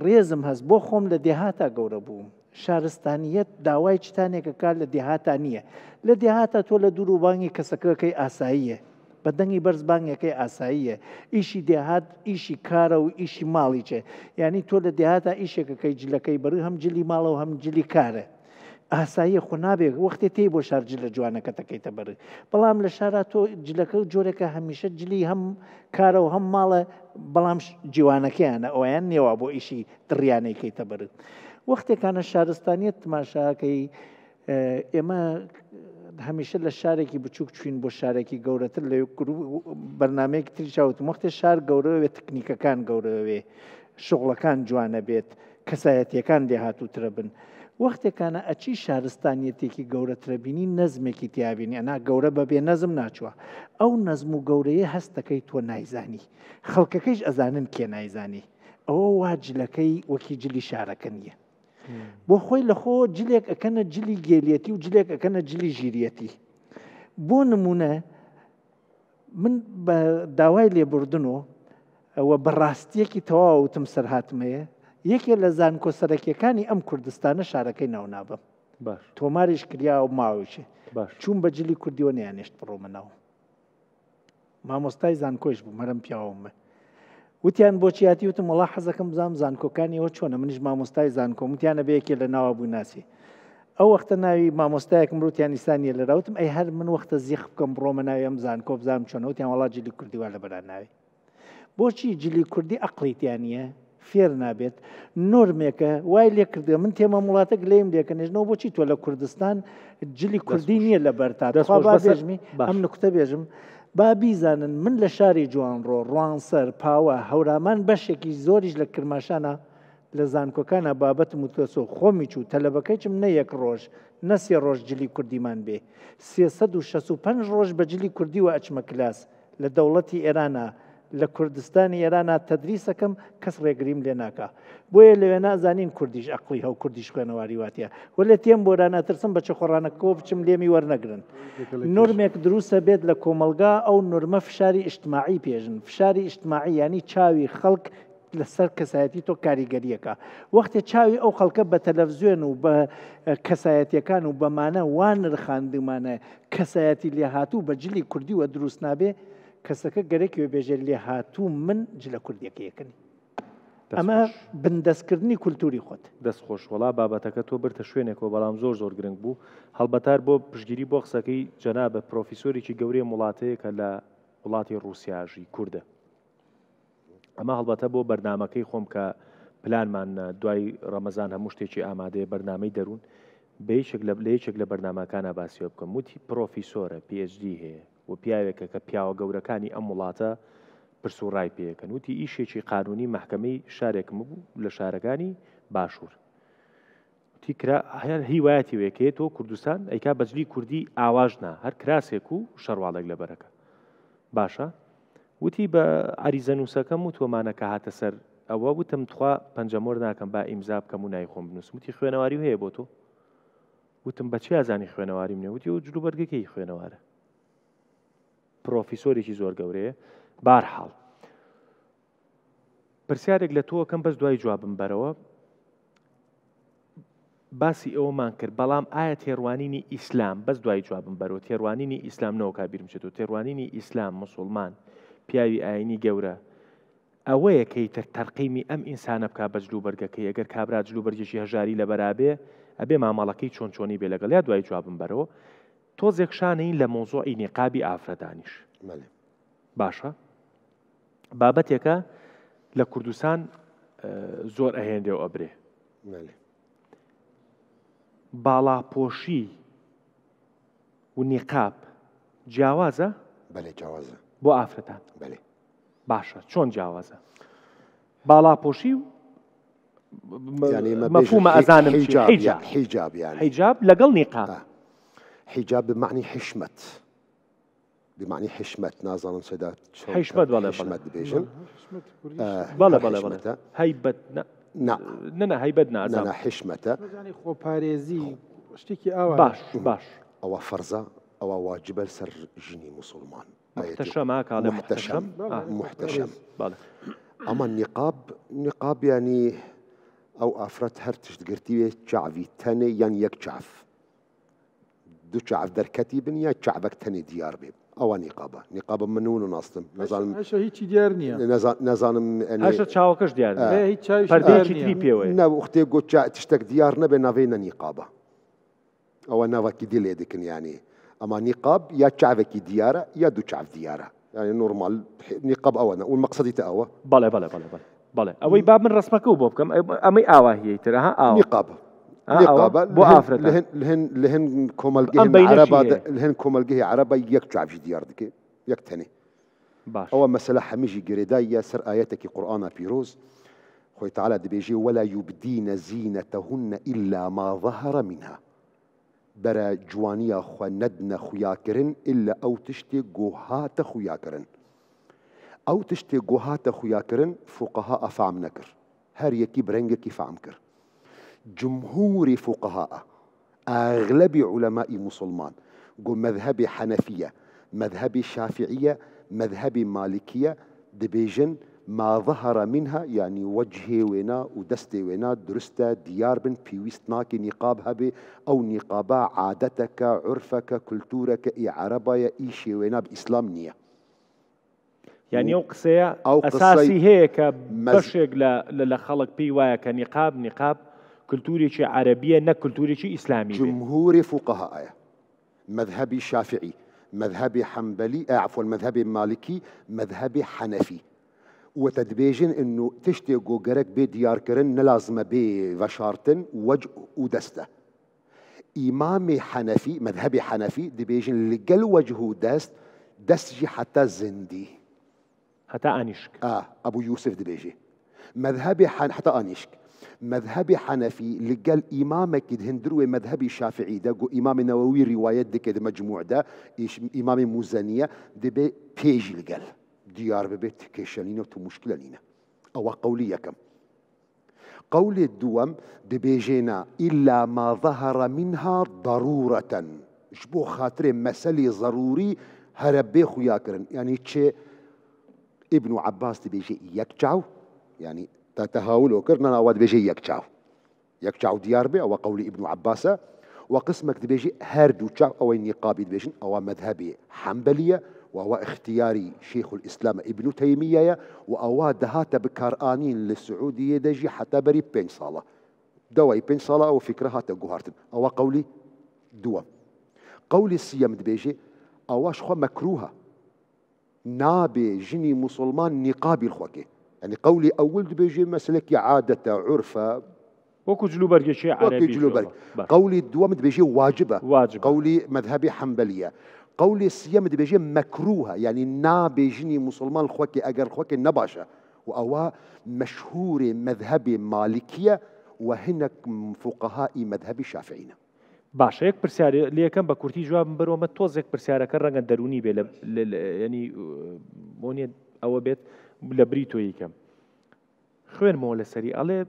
ڕێزم هەست بۆ خۆم لە دێهاتا گەورە بووم شارستانیەت داوای چتانێکە کار لە دێهاتا نییە لە دێهاتا تۆ لە دوور و بانگی کەسەکەکەی ئاساییە بەدەنگی بەرزبانگەکەی ئاساییە ئیشی دێهات ئیشی کارە و ئیشی ماڵی چێ یعنی تۆ لە دێهاتا ئیشێکەکەی جلەکەی بەڕ هەم جلی ماڵە و هەم جلی کارە ئاساییە خۆ نابێت وەختی تێی بۆ شار جلە جوانەکە تەکەیتە بەر بەڵام لە شارە تۆ جلەکە جۆرێکە هەمیشە جلی هەم کارە و هەم ماڵە بەڵام جیوانەکەیانە ئەویان نێوە بۆ ئیشی دڕیانەیەکەیتە بەر وەختێکانە شارستانیت تماشاکەی ئێمە هەمیشە لە شارێکی بچووک چوین بۆ شارێکی گەورەتر لە بەرنمەیەکی تریشاوتم وەختی شار گەورەوێ تکنیکەکان گەورەوێ شغڵەکان جوانە بێت کەسایەتیەکان دێهاتووترە بن وەختێکانە ئەچی شارستانیەتێکی گەورەترە بینی نەزمێکی تیابینی ئەنا گەورە بەبێ نەزم ناچووە ئەو نەزم و گەورەیە هەستەکەی تۆ نایزانی خەڵکەکەیش ئەزانن کێ نایزانی ئەوە واجلەکەی وەکی جلی شارەکە نییە بۆ خۆی لە خۆ جلێک ئەکەنە جلی گێلیەتی و جلێک ئەکەنە جلی ژیریەتی بۆ نمونە من بە داوای لێبوردنەوە ئەوە بەڕاستیەکی تەواوتم سەرهاتمەیە یەکێ لە زانکۆسەرەکیەکانی ئەم کوردستانە شارەکەی ناونابم تۆماریش کریا و ماویشێ چوون بە جلی کوردیەوە نیانێشت بڕۆمەناو مامۆستای زانکۆیش بوو مەرەم پیاوەمە وتیان بۆچی هاتی وتم وڵا حەزەکەم بزانم زانکۆکانیەوە چۆنە منیش مامۆستای زانکۆم وتیانە بەیەکێ لە ناوە بوو ناسی ئەو وەختە ناوی مامۆستایەکم ڕوتیان ئیسانیە لەراوتم ئەی هەر من وەختە زیخ بکەم بڕۆمە ناوی ئەم زانکۆ بزانم چۆنە وتیان وڵا جلی کوردیوە لە بەران ناوی بۆچی جلی کوردی عەقڵیتیانە فێر نابێت نۆرمێکە وای لێ کردە من تێمە وڵاتە لێم لێکەنێژنەوە بۆچی تۆ لە کوردستان جلی کوردی نییە لە بەرتابێژمی ئەم نکتە بێژم با بیزانن من لە شاری جوانڕۆ ڕوانسەر پاوە هەورامان بەشێکی زۆریش لە کرماشانە لە زانکۆکانە بابەتم وتۆسۆ خۆمی چوو تەلەبەکەیچم نە یەک ڕۆژ نەسێ ڕۆژ جلی کوردیمان بێ 365 ڕۆژ بە جلی کوردی و ئەچمە کلاس لە دەوڵەتی ئێرانە لە کوردستانی ئێرانە تەدریسەکەم کەس ڕێگریم لێ ناکە بۆیە لەوێ نازانین کوردیش عەقڵی هەو کوردیش خوێنەواری واتیە وەلێ تێم بۆ ناترسم بە چ خۆڕانەکەەوە بچم لێمی وەرنەگرن نورمێک دروستە بێت لە کۆمەلگا ئەو نورمە فشاری ئیجتماعی پێژن فشاری ئیجتماعی ینی چاوی خەڵک لەسەر کەسایەتی تۆ کاریگەریەکە وەختێ چاوی ئەو خەڵکە بە تەلەڤزیۆن و بە کەسایەتیەکان و بەمانە وان نرخاندمانە کەسایەتی لێ هاتوو بە جلی کوردی وە دروست نابێ کەسەکە گەرەکی بێژێت لێ هاتوو من جلە کوردیەکەیەکەنی ئەمە بندەستکردنی کولتوری خۆت دەستخۆش وڵا بابەتەکە تۆ برتە شوێنێکەوە بەڵام زۆر زۆر گرنگ بوو هەڵبەتار بۆ پشگیری بۆ قسەکەی جەنابە پرۆفیسۆرێکی گەورەی وڵاتەیە کە لە وڵاتی ڕووسیاژی کووردە ئەمە هەڵبەتە بۆ بەرنمەکەی خۆم کە پلانمان دوای ڕەمەزان هەموو شتێکی ئامادەیە بەرنامەی دەروون بەیەکێک لە بەرنمەکانە باسیۆ بکەم وتی پرۆفیسۆرە PhD هەیە و پیاوێکە کە پیاوە گەورەکانی ئەم وڵاتە پرسوڕای پێەکەن وتی ئیشێکی قانونی محکەمەی شارێکم بوو لە شارەکانی باشوور وتی کرا هەر هیوایەتی وێکێت تۆ کوردستان ئەیکا بەجلی کوردی ئاواژنا هەر کراسێک و شەڕواڵێک لەبەرەکە باشە وتی بە عریزە نووسەکەم و تۆمانەکە هاتە سەر ئەوە وتم تخوا پەنجەمۆر ناکەم با ئیمزا بکەم و نای خۆم بنووسم وتی خوێنەواری هەیە بۆ تۆ وتم بەچی ئازانی خوێنەواریم نێ وتی و جلوبەرگەکەی خوێنەوارە پرۆفیسۆرێکی زۆر گەورەیە بارحاڵ پرسیارێک لە تۆکەم بەس دوای جوابم بەرەوە باسی ئەوەمان کرد بەڵام ئایا تێڕوانینی ئیسلام بەس دوای جوابم بەرەوە تێڕوانینی ئیسلام نەوە کابیرم چێت و تێڕوانینی ئیسلام مسلمان پیاوی ئاینی گەورە ئەوەیە کەیتر تەرقیمی ئەم ئینسانە بکا بە جلوبەرگەکەی ئەگەر کابرا جلوبەرگێکی هەژاری لە بەرابێ ئەبێ مامەڵەکەی چۆن چۆنی بێ لەگەڵ یا دوای جوابم بەرەوە تۆزێک شانەین لە مۆزوعی نیقابی ئافرەتانیش باشە بابەتێکە لە کوردستان زۆر ئەهێندێ و ئەبرێ باڵاپۆشی و نیقاب جیاوازە بەڵێ جیاوازە بۆ ئافرەتان بەڵێ باشە چۆن جیاوازە باڵاپۆشی و مەفهومە ئەزانم حیجاب لەگەڵ نیقاب حیجاب بمعنی حشمەت بمعنی حشمەت نازانم سەدا حشمەت حشمەت دەبێژن بەڵێ بەڵێ بەڵێ هەیبەت نە هەیبەت نازانم حشمەتە خۆپارێزی شتێکی ئاوا باش ئەوە فەرزە ئەوە واجبە سەر ژنی مسلمان محتەشەمە کاڵێ محتەشەم ئەمە نیقاب ینی ئەو ئافرەت هەر تشتگرتیوێ چاوی تەنێ یان یەک چاف دوو چاف دەرکەتی بن یا چاوەک تەنێ دیار بێ ئەوە نیقابە منون و ناستم نەزانم هیچی دیار نییە نەزانم چاوەکەش دیار پەردەیەکی پێوەیە نەوختێ گۆ تشتێک دیار نەبێ ناوێنە نیقابە ئەوە ناوەکی دی لێ دکن ینی ئەما نیقاب یا چاوێکی دیارە یا دوو چاف دیارە ینی نورمال نیقاب ئەوەنە و مەقسەدیتە ئەوە بەڵێ ئەوەی با من ڕسمەکە و بۆ بکەم ئەمەی ئاواهیەی تر نیقابە بۆ ئافرەت لهن کۆمەلگەی عەرەبە یەک چاوی دیار دکێ یەک تەنێ ئەوە مەسەلە هەمیشی گرێدایە سەر ئاەتێکی قورئانە پیرۆز خۆی تەعالی دەبێژێ وەلا یوبدینە زینەتەهن ئیلا ما ظەهەرە منها بەرە جوانیە خۆ نەدنە خویاکردن ئللا ئەو تشتێ گۆهاتە خویاکردن ئەو تشتێ گۆهاتە خویاکردن فوقەها ئەفام نەکرد هەر یەکی برەنگێکی فام کرد جمهوری فقهاء أغلب علماء مسلمان قو مذهب حنفية مذهب شافعية مذهب مالكية دبيجن ما ظهر منها يعني وجهي وينا ودستي وينا درستا ديار بن بيوستناك نقاب هبي أو نقابا عادتك عرفك كلتورك إي عربايا إيشي وينا بإسلام نية يعني أو قصية أساسي هيك بشيك لخلق بيوايا كنقاب كلتوريشي عربية نا كلتوريشي إسلامية جمهور فقهاء مذهبي شافعي مذهبي حنبلي عفوا المذهبي مالكي مذهبي حنفي وتدبيجن انه تشتي جوجرك بديار كرن نلازم بي وشارتن وجه ودسته امام حنفي مذهبي حنفي دبيجن لقل وجهه دستجي حتى زندي حتى انيشك ابو يوسف دبيجي مذهبي حتى انيشك مذهبي حنفي لقال إمامك هندروي مذهبي شافعي ده قو إمام النووي روايات ده كده مجموع ده إمام موزانية ده بيجي لقال دیار ببێت کێشەنینە و تو مشکلە نینە ئەوە قەولی یەکەم. قەولی دووەم دەبێژێنە ئیلا ما ظهر منها ضرورة ji بۆ خاطرێ مەسەلی ضروری هەرە بێ خویاکردن یعنی چێ ئیبن عەباس دەبێژێ یەک چاو یعنی تا تەهاولۆ کرد نەناوا دەبێژێ یەک چاو دیار بێ ئەوە قەولی ئیبن عەباسە و قسمێک دەبێژێ هەردوو چاو ئەوەی نیقابی دەبێژن ئەوە مەذهبی حەنبەلیە و ئەوە اختیاری شیخ الئیسلام ئیبن تەیمیەیە و ئەوە دەهاتە بکارئانین لە سعودیە دەژی حتا بەری 5 ساڵە دەوای 5 ساڵە ئەو فکرە هاتە گوهارتن ئەوە قەولی دووەم. قەولی سیەم دەبێژێ ئەوەش خۆ مەکروهە نابێ ژنی موسڵمان نیقابی خۆکێ یعنی قەولی ئەول دەبێژێ مەسلەکی عادەتە عورفە وەکو جلوبەرگێکی عەرەبی جلوبەرگ. قەولی دووەم دەبێژێ واجبە قەولی مەذهبی حەنبەلیە. قەولی سیەم دەبێژێ مەکروهە یعنی نابێ ژنی موسڵمان خۆکێ ئەگەر خۆکێ نەباشە و ئەوە مەشهورێ مەذهبی مالیکیە و هەنێک فوقەهائی مەذهبی شافعینە. باشە یەک پرسیارە لە یەکەم بە کورتی جوابم بەرەوەمە تۆزێک پرسیارەکە ڕەنگە دەرونی بێ ینی بۆنیە ئەوە بێت لە بری تۆ یەکەم خوێنمەوە لەسەری ئەڵێ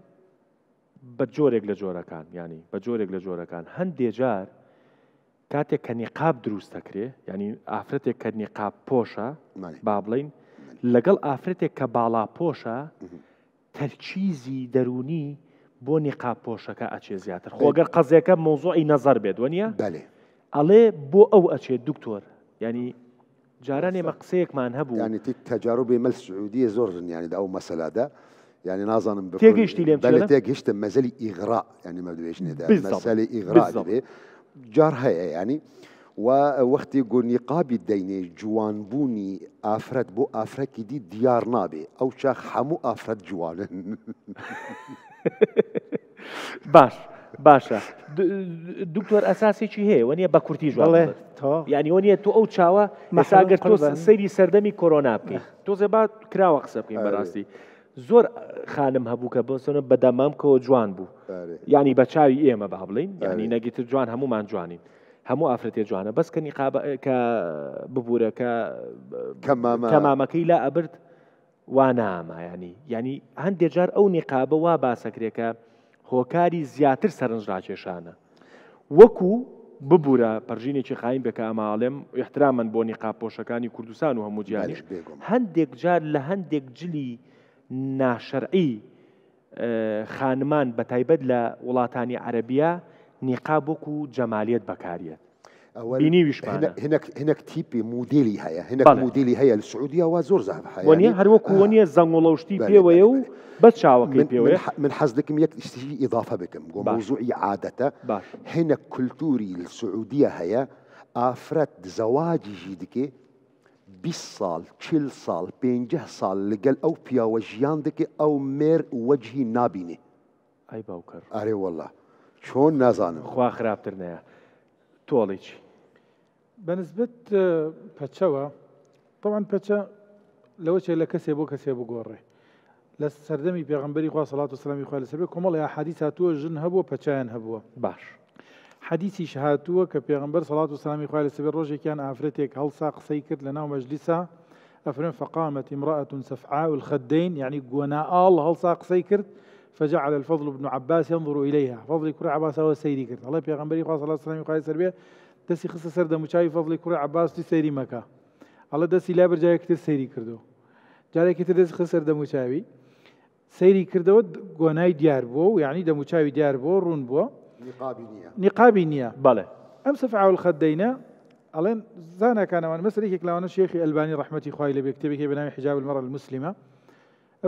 بە جۆرێک لە جۆرەکان ینی بە جۆرێک لە جۆرەکان هەندێک جار کاتێک کە نیقاب دروست دەکرێ ینی ئافرەتێک کە نیقاب پۆشە با بڵین لەگەڵ ئافرەتێک کە باڵا پۆشە تەرکیزی دەرونی بۆ نیقاب پۆشەکە ئەچێ زیاتر خۆگەر قەزێکە مۆزوعی نەزەر بێت وەنیە ئەڵێ بۆ ئەو ئەچێت دکتۆر ینی جاران ئێمە قسەیەکمان هەبوو ینی تەجاروبی مەل سعودیە زۆر ینی ئەو مەسەلادا يعني نازانم تێگەیشتی لێم بەڵێ تێگەیشتم مەزەلی ئیغرا ینی مەدوێژنێدا مەسەلی ئیغرا دەبێ جار هەیە ینی و وەختی گۆنیقابی دەینێ جوانبوونی ئافرەت بۆ ئافرەتی دی دیار نابێ ئەو چاخ هەموو ئافرەت جوانن. باشە دکتۆر ئەساسێکی هەیە وەنیە بە کورتی ژوڵێ یعنی وەنیە تۆ ئەو چاوە مەساگەر تۆ سەیری سەردەمی کۆرۆنا بکەیت تۆزێ با کراوە قسە بکەین بەڕاستی زۆر خانم هەبوو کە بۆسەنە بەدەمام کەەوە جوان بوو ینی بە چاوی ئێمە با بڵین ینی نەگیتر جوان هەمومان جوانین هەموو ئافرەتێ جوانە بەس کە نیقاب کە ببوورە کە کەمامەکەی لا ئەبرد وا نامە ینی هەندێک جار ئەو نیقابە وا باسەکرێکە هۆکاری زیاتر سەرنجڕاکێشانە وەکو ببوورە پەرژینێکی خایم بێکە ئەماڵێم احترامەن بۆ نیقاب پۆشەکانی کوردستان و هەموو جیانیش هەندێک جار لە هەندێک جلی ناشەرعی خانمان بە تایبەت لە وڵاتانی عەرەبیە نیقاب وەکو جەمالیەت بەکارێت هەنێک تیپی مودێلی هەیە هەنێک مودێلی هەیە لە سعودیا وا زۆر زاف هەیە وەنیە هەروەکو وەنیە زەنگوڵەوشتی پێوەیە و بە چاوەکەی پێوەیە من حەز دەکەم یەک ئیشتیی ئیضافە بکەم بۆ مۆزوعی عادەتە هەنێک کولتوری لە سعودیا هەیە ئافرەت زەواجیژی دکێ 20 ساڵ 40 ساڵ 50 ساڵ لەگەڵ ئەو پیاوە ژیان دەکێ ئەو مێر وەجهی نابینێ ئەی باوکەڕ ئارێ وەڵڵا چۆن نازانم خوا خراپتر نەیە تۆڵێکی بەنسبەت پەچەوە طبعا پەچە لەوە چێ لە کەسێ بۆ کەسێ بگۆڕێ لە سەردەمی پێغەمبەری خوا سەڵات و سەلامی خوا لەسەر بێ کۆمەڵی ئاحادیث هاتووە ژن هەبووە پەچیان هەبووە باش حەدیثیش هاتووە کە پێغەمبەر سەڵات و سەلامی خوا لەسەر بێ ڕۆژێکیان ئافرەتێک هەڵسا قسەی کرد لەناو مەجلیسا ئەفرێن فقامت امرأة سفعاء الخدين يعني گوەنائاڵ هەڵسا قسەی کرد فجعل الفضل بن عباس ينظر إليها فضل كرة عباس هو سيري كرت الله بيغمبري خاص الله سلامي خاص سربيه دسي خص سر دموچاوي فضل كرة عباس دي سيري مكا الله دسي لا برجاي كتير سيري كردو جاري كتير دسي خسر دموچاوي سيري كردو گوناي ديار بو يعني دموچاوي ديار بو رون بو نقابي نية بله ام سفعوا الخدينا الين زانا كان من مسري كلاونا شيخي الباني رحمتي خوي لي بيكتبي كي بنامي حجاب المرأة المسلمة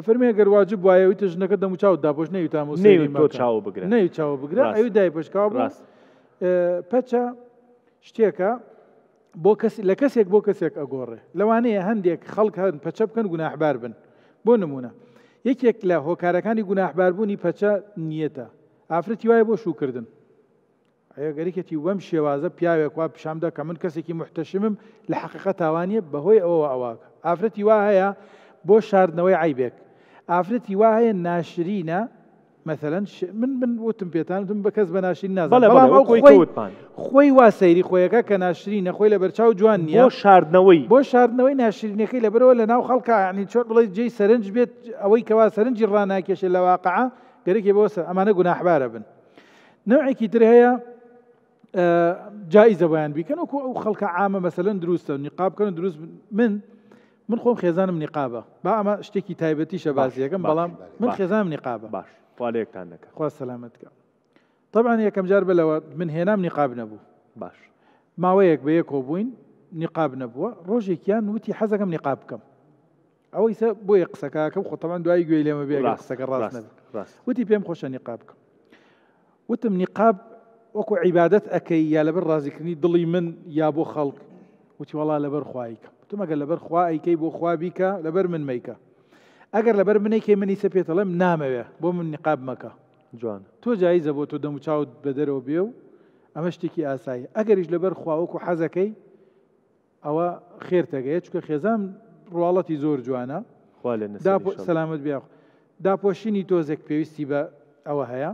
فرمي اگر واجب وایە ویتە ژنەکە دەموچاو داپۆش نەیوتام نەیوت چاو بگرە نەیوت چاو بگرە ئەوی دای پشکاو بوو پەچە شتێکە بۆ کەس لە کەسێک بۆ کەسێک ئەگۆڕێ لەوانەیە هەندێک خەڵک هەن پەچە بکەن گوناحبار بن بۆ نمونە یەکێک لە هۆکارەکانی گوناحباربوونی پەچە نیەتە ئافرەتی وایە بۆ شوکردن ئەگە گەریکەتی وەم شێوازە پیاوێک وا پیشامدا کە من کەسێکی محتەشمم لە حەقیقەت تاوانیە بەهۆی ئەوە ئەواکە ئافرەتی وا هەیە بۆ شاردنەوەی عیبێک ئافرەتی وا هەیە ناشرینە مثلا من وتم پێتان بەکەس بە ناشرین نازانم بەڵام ئەو کۆیتمان خۆی وا سەیری خۆیەکە کە ناشرینە خۆی لە بەرچاو جوان نییە بۆ شاردنەوەی ناشرینەکەی لەبەرەوە لە ناو خەڵکە ینی چۆن بڵێ جێی سەرنج بێت ئەوەی کەوا سەرنجی ڕاناکێشێت لە واقعە گەرەێکی بۆ ئەمانە گوناحبارە بن نوعێکی تر هەیە جائزە بەیان بیکەن وەکو ئەو خەڵکە عامە مەسەلەن دروستە نیقاب بکەن دروست من خۆم خێزانم نیقابە با ئەمە شتێکی تایبەتیشە بازیەکەم بەڵام من خێزانم نیقابە باش توالێکتان دەکەم خوا سەلامەتکە طبعا یەکەم جار بلەوە من هێنام نیقاب نەبوو باش ماوەیەک بە یەکۆ بووین نیقاب نەبووە ڕۆژێکیان وتی حەزەکەم نیقاب بکەم ئەوەی سە بۆیە قسەکەکەم خۆ طبعا دوای گوێی لێمە بێ قسەکە ڕاست نەبێت وتی پێم خۆشە نیقاب بکەم وتم نیقاب وەکو عیبادەت ئەەکەی یا لەبەر ڕازیکردنی دڵی من یا بۆ خەڵک وتی وەڵا لەبەر خوایکە وتم ئەگەر لەبەر خوا ئەیکەی بۆ خوا بیکە لەبەر من مەیکە ئەگەر لەبەر منێکی منی سە پێتەڵێم نامەوێ بۆ من نیقاب مەکە جوان تۆ جایزە بۆ تۆ دەموچاوت بە دەرەوە بێ و ئەمە شتێکی ئاسایی ئەگەریش لەبەر خوا وەکو حەزەکەی ئەوە خێرتەگەیە چکە خێزان ڕواڵەتی زۆر جوانە سەلامت بیا داپۆشینی تۆزێک پێویستی بە ئەوە هەیە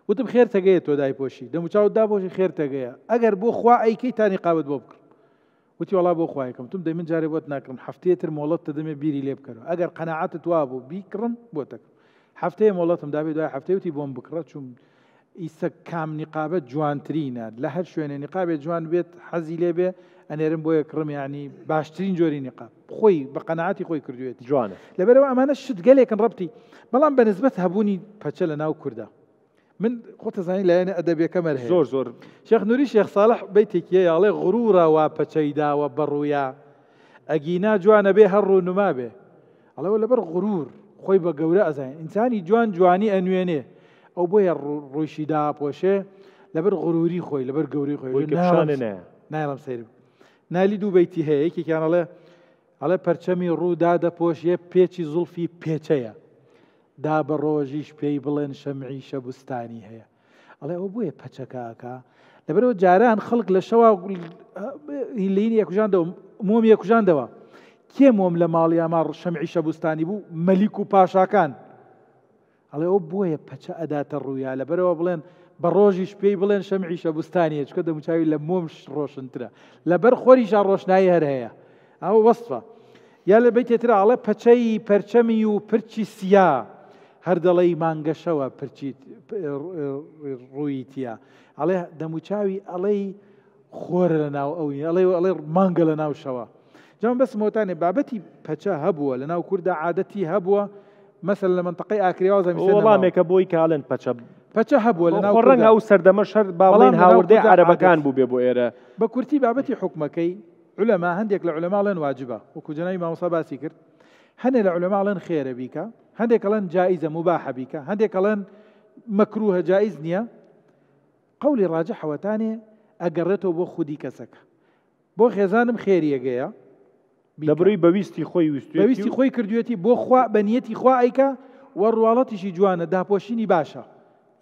وتم خێرتەگەیە تۆ دایپۆشی دەموچاوت داپۆشی خێرتەگەیە ئەگەر بۆ خوا ئەیکەی تا نیقابت بۆ بکڕ وتی وەڵا بۆ خوایەکەم تم دەی من جارێ بۆت ناکڕم هەفتەیەتر مۆڵەت دەمێ بیری لێ بکەرەوە ئەگەر قەناعەتت وا بوو بیکڕم بۆتەکە هەفتەیە مۆڵەتم دابێت دوای هەفتەی وتی بۆم بکڕە چوون ئیسە کام نیقابەت جوانترینە لە هەر شوێنێ نیقابێت جوان بێت حەزی لێ بێ ئەنێرم بۆیە کڕم یعنی باشترین جۆری نیقاب خۆی بە قەناعەتی خۆی کردوێت جوانە لەبەرەوە ئەمانە شت گەلێکن ڕەبتی بەڵام بە نسبەت هەبوونی پەچە لە ناو کووردا من خۆتە زانی لایەنە ئەدەبیەکەمە هەیە زۆر شێخ نووری شێخ ساڵح بەیتێکیە یاڵێ غروورە وا پەچەی داوە بەڕوویە ئەگینا جوانە بێ هەر ڕوونما بێ ئەڵەوە لەبەر غروور خۆی بە گەورە ئەزانین ئینسانی جوانی ئەنوێنێ ئەو بۆیە ڕووشی داپۆشێ لەبەر غرووری خۆی لەبەر گەوری خۆی نایڵم سیر نالی دوو بەیتی هەیە یەکێکیان ئەڵێ پەرچەمی ڕوودا دەپۆشیە پێچی زوڵفی پێچەیە دا بە ڕۆژیش پێی بڵێن شەمعی شەبوستانی هەیە ئەڵێ ئەو بۆیە پەچەکەکە لەبەرەوە جاران خەڵک لە شەوا هیلینی یەکوژاندەوە مۆم یەکوژاندەوە کێ مۆم لە ماڵی ئەما شەمعی شەبوستانی بوو مەلیک و پاشاکان ئەڵێ ئەو بۆیە پەچە ئەداتە ڕوویە لەبەرەوە بڵێن بە ڕۆژیش پێی بڵێن شەمعی شەبوستانیە چکە دەموچاوی لە مۆمش ڕۆشنترە لەبەر خۆریشا ڕۆشنایی هەر هەیە ئەوە وەسفە یا لە بەیتێترا ئەڵێ پەچەی پەرچەمی و پرچی سیا هەر دەڵێی مانگەشەوە پرچی ڕووی تیا ئەڵێ دەموچاوی ئەڵێی خۆرە لە ناو ئەوی ئەڵێ مانگە لە ناو شەوە جام بەس مۆتانێ بابەتی پەچە هەبووە لە ناو کووردا عادەتی هەبووە مەسەل لە منتەقەی ئاکریاوە وەڵامێکە بۆی کاڵێن پەچە هەبووە لە ناو ڕەنگە ئەو سەردەمە شەر باڵێن هاوردەی عەرەبەکان بوو بێ بۆ ئێرە بە کورتی بابەتی حکومەکەی علەما هەندێک لە علەماڵێن واجبە وەکو جەنابی مامۆستا باسی کرد هەندێک لە علەماڵێن خێرە بیکە هەندێک ئەڵێن جائیزە مباحە بیکە هەندێک ئەڵێن مەکروهە جائیز نییە قەولی ڕاجح حەوەتانێ ئەگەڕێتەوە بۆ خودی کەسەکە بۆ خێزانم خێریەگەیە لەبڕی بەویستی خۆی بەویستی خۆی کردوێتی بۆ خوا بەنیەتی خوا ئەیکە وەڕواڵەتیشی جوانە داپۆشینی باشە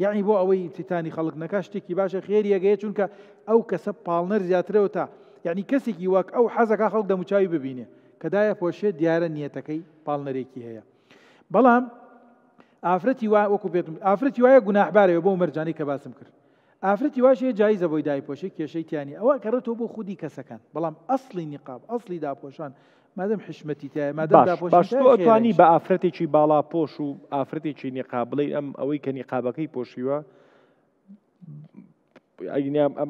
یعنی بۆ ئەوەی تیتانی خەڵک نەکا شتێکی باشە خێریەگەیە چونکە ئەو کەسە پاڵنەر زیاترەوە تا یعنی کەسێکی وەک ئەو حەزەکە خەڵک دەموچاوی ببینێ کەدایە پۆشێت دیارە نیەتەکەی پاڵنەرێکی هەیە بەڵام ئافرەتی وا وەکو پێتم ئافرەتی وایە گوناحبارەوە بۆ مەرجانی کە باسم کرد ئافرەتی واشەیە جایزە بۆی دایپۆشێ کێشەی تیانی ئەوە کەڕێتەوە بۆ خودی کەسەکان بەڵام ئەسڵی نیقاب ئەسڵی داپۆشان مادەم حشمەتی تایە مادەم باش تۆ ئەتوانی بە ئافرەتێکی باڵا پۆش و ئافرەتێکی نیقاب بڵێ ئەوەی کە نیقابەکەی پۆشیوە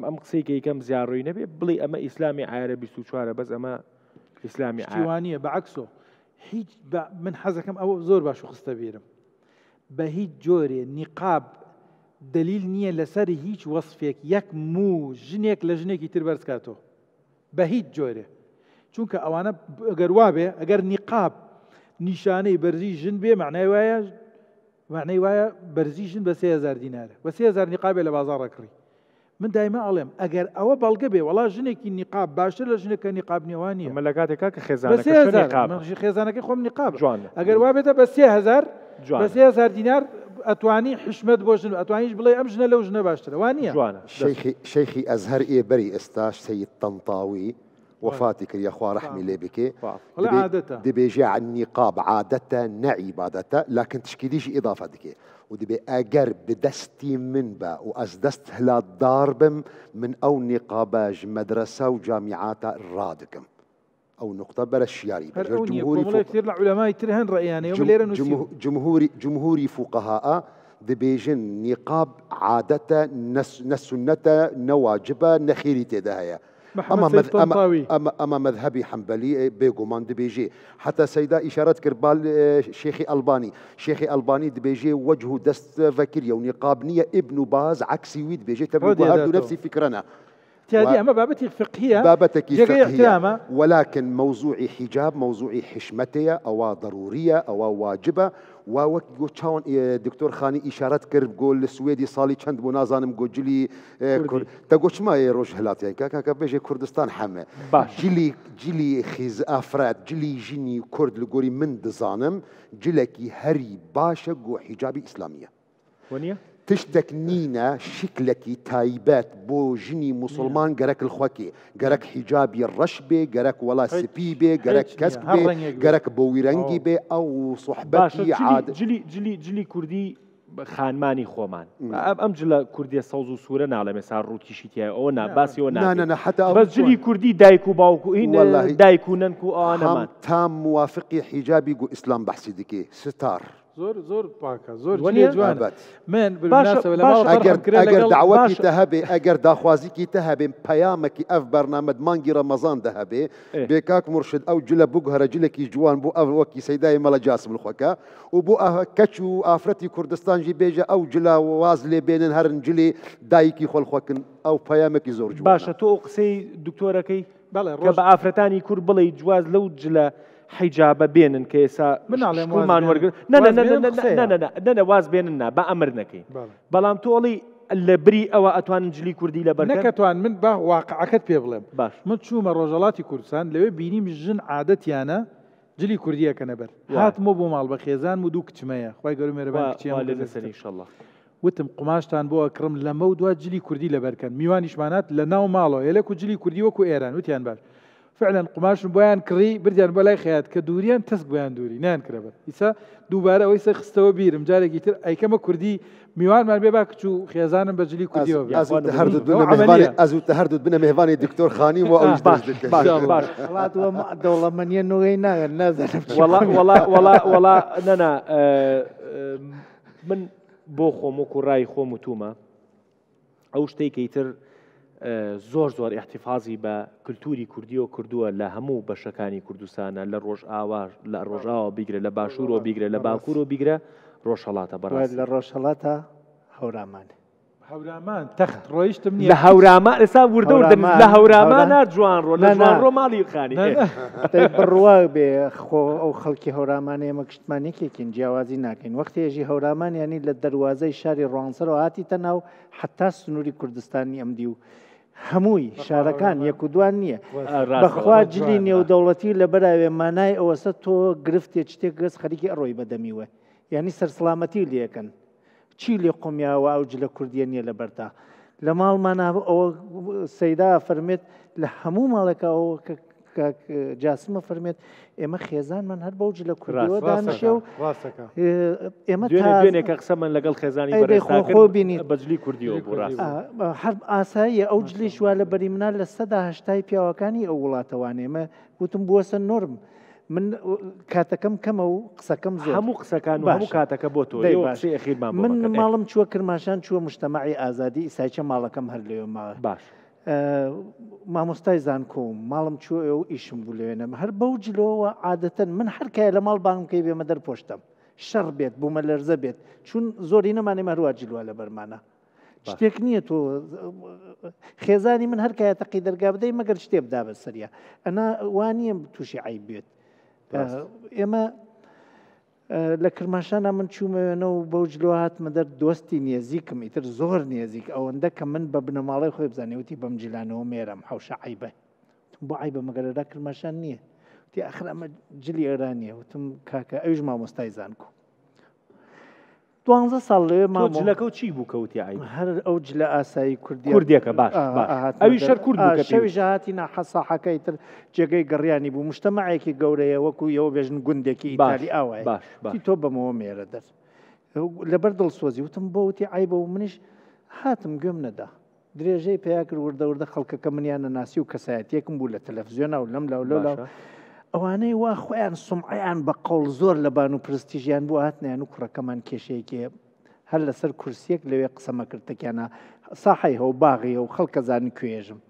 ئەم قسەی کەم زیاڕۆی نەبێ بڵێ ئەمە ئیسلامی عایرە 24 بەس ئەمە ئیسلامی عایوانیە بەعکسۆ هیچ من حەزەکەم ئەوە زۆر باش و خستە بیرم بە هیچ جۆرێ نیقاب دلیل نییە لەسەر هیچ وەصفێک یەک مو ژنێک لە ژنێکی تر بەرزکاتەوە بە هیچ جۆرێ چونکە ئەوانە ئەگەر وابێ ئەگەر نیقاب نیشانەی بەرزی ژن بێ معنای وایە بەرزی ژن بە 3000 دینارە بە 3000 نیقابێ لە بازاڕ ڕەکڕی من دایما ئەڵێم ئەگەر ئەوە بەڵگە بێ وەڵا ژنێکی نیقاب باشتر لە ژنێکە نیقاب نێوانیە مە لە کاتێکا کە خێزانەکەی خۆم نیقاب ئەگەر وابێتە بە 3000 بە 3000 دینار ئەتوانی حشمت بۆ ژن ئەتوانیش بڵێ ئەم ژنە لەو ژنە باشترە وانە شەیخی ئەزهەر ئێبەری ئێستاش سەید تەنتاوی وفاتي كريا خوا رحمي لي بكي ولا عادته دبيجي عن النقاب عادته نعي عادته لكن تشكيليش اضافه دكي ودبي اجر بدستي من با وازدست هلا ضاربم من او نقاباج مدرسه وجامعات رادكم او نقطه بلا الشياري جمهوري كثير العلماء يترهن رايانه يوم الليله جمهوري فقهاء دبيجن نقاب عادته نسنته نواجبه نخيري تداهيه أما مذهبي حنبلي بيقومان دبيجي حتى سيدة إشارة كربال شيخي ألباني دبيجي وجهه دست فكرية ونقاب نية ابن باز عكسي ويد بيجي تبدو هذا نفسي فكرنا هذه أما بابتي فقهية بابتك فقهية ولكن موضوع حجاب موضوع حشمتية أو ضرورية أو واجبة ووكو تشاون دكتور خاني إشارات كرب قول السويدي صالي چند بنازانم قول جلي تقولش ما يروج هلات يعني كاكا بيجي كردستان حمى جلي خيز أفراد جلي جيني كرد لقوري من دزانم جلكي هري باشا قو حجابي إسلامية ونيا تشتك نينا شكلكي تايبات بو جني مسلمان قرك الخوكي قرك حجابي الرشبي قرك ولا سبيبي قرك كسبي قرك بويرنجي بي او صحبتي عاد جلي كردي خانماني خومان ام جلا كردي صوزو سوره نعلم سار روتيشي تي او نا باسي او نا حتى بس جلي كردي دايكو باوكو ان دايكو ننكو انا ما تام موافقي حجابي قو اسلام بحسي دكي ستار زور باكا زور جوان من بالمناسبة اگر دعوتي تهبي اگر داخوازيكي تهبي بيامكي اف برنامج مانجي رمضان ذهبي بكاك مرشد او جلا بوغهر جلكي جوان بو وكي سيداي ملا جاسم الخوكا وبو كاتشو افرتي كردستان جي بيجا او جلا وازلي بين هرن جلي دايكي خول خوكن او بيامكي زور جوان باشا تو قسي دكتوركي كبا افرتاني كرد بلي جواز لو جلا حجابه بينن كيسا من على مان ورق لا واز بيننا بأمرنكي بلام تولي اللبري او اتوان جلي كردي لبركه نكتوان من با واقعكت بيبلم من شو مروجلاتي كردستان لو بيني مجن عادتي انا جلي كرديه كنبر هات مو بو مال بخيزان مدوك تشميه خوي قالوا مهربان كتيام ان شاء الله وتم قماشتان بو اكرم لمود جلي كردي لبركن ميوانيش معنات لناو مالو يلكو جلي كردي وكو ايران وتيان باش فعلا قماش بيان كري برديان بلاي خيات كدوريان تسق بيان دوري نان كربر يسا دوباره ويسا خستو بيرم جاري جيتر اي كما كردي ميوان مال بيباك شو خيزان بجلي كردي ازو تهردد بنا مهفاني دكتور خاني واوج باش والله دوله من ينوينا نازل والله نانا من بو خوم وراي خوم توما او شتي كيتر زۆر احتفاظی بە کللتوری کوردی و کردووە لە هەموو بەشەکانی کوردستانە لە ڕۆژ ئاوار لە ڕۆژاوە بیگرە لە باشوور و بیگرە لە باکوور و بیگرە ڕۆژهەڵاتە بەڕاست لە ڕۆژهەڵاتە هەورامان تەخت ڕۆیشتم لە هەورامان ئێستا وردە لە هەورامانە جوان ڕۆ لە جوان ڕۆ ماڵی خانی بڕوا بێ ئەو خەڵکی هەورامانە ئێمە گشتمانێکێکین جیاوازی ناکەین وەختێژی هەورامان ینی لە دەواازەی شاری ڕوانسەرەوە هاتیتە ناو حتا سنووری کوردستانی ئەمدی و هەمووی شارەکان یەک و دوان نییە بەخوا جلی نێودەوڵەتی لە بەراوێ مانای ئەوەسە تۆ گرفتێ شتێک گەست خەریکی ئەڕۆی بەدەمیوە یعنی سەرسڵامەتی لێکن چی لێ قۆمیاوە ئەو جلە کوردیە نییە لە بەردا لە ماڵمانە ئەوە سەیدا فەرمێت لە هەموو ماڵێکەوە جاسمە فەرمێت ئێمە خێزانمان هەر بەو جلە کوردیەوە دانیشێ و ئێمە دوێنێکە قسەمان لەگەڵ خێزانی خۆ بینیت بەجلی کوردیەوە بۆ ڕاست هەر ئاساییە ئەو جلی شووا لە بەری منال لە 180 پیاوەکانی ئەو وڵاتەوانێ ئێمە وتم بووەسە نۆرم من کاتەکەم کەمە و قسەکەم زۆر هەموو قسەکان و هەموو کاتەکە بۆ تۆ من ماڵم چووە کرماشان چووە مجتەمەعی ئازادی ئیسایچە ماڵەکەم هەر لێوە ماوە باش مامۆستای زانکۆم ماڵم چووە و ئیشم بوو لێنم هەر بەو جلەوە عادەتەن من هەرکایە لە ماڵ بانکەی بێمە دەرپۆشتم شەڕ بێت بوومە لەرزە بێت چون زۆری نەمانێ هەروە جلووە لە بەرمانە شتێک نییە تۆ خێزانی من هەرکایە تەقی دەرگا بدەی مەگەر شتێ بدا بە سەریە ئەنا وانە تووشی عیب بێت ئێمە لە کرماشانە من چوومەوێنەوە بەو جلۆ هاتمە دەر دۆستی نێزیکم ئیتر زۆر نێزیک ئەوەندە کە من بە بنەماڵی خۆی بزانێوتی بەم جیلانەوە مێرم حوشە عیبە بۆ عیبە مەگەرەدا کرماشان نییە تی ئەخر ئەمە جلی ئێرانیە وتم کاکە ئەوش مامۆستای زانکۆ 12 ساڵ لێ ماجلەکە و چی بوو کەوتی عیب هەر ئەو جلە ئاسایی کوردیەکە باش ئەوی شەر کورد بوو شەوی ژاهاتی ناحەساحەکەی تر جێگەی گەڕیانی بوو مشتەمەعێکی گەورەیە وەکو ئێوە بێژن گوندێکی ئیتالی ئاوایە تۆ بەمەوە مێرە دەر لەبەر دڵسۆزی وتم بۆ وتی عیبە و منیش هاتم گوێم نەدا درێژەی پیا کرد وردە خەڵکەکە منیانە ناسی و کەسایەتێکم بوو لە تەلەڤیزیۆنە و لەم لاو ئەوانەی وا خۆیان سمعیان بە قەوڵ زۆر لە بان و پرستیژیان بوو هاتنیان و کوڕەکەمان کێشەیەکی هەر لەسەر کورسێک لەوێ قسەمە کردتەکیانە ساحەی هەو باغی و خەڵکە زانی کوێژم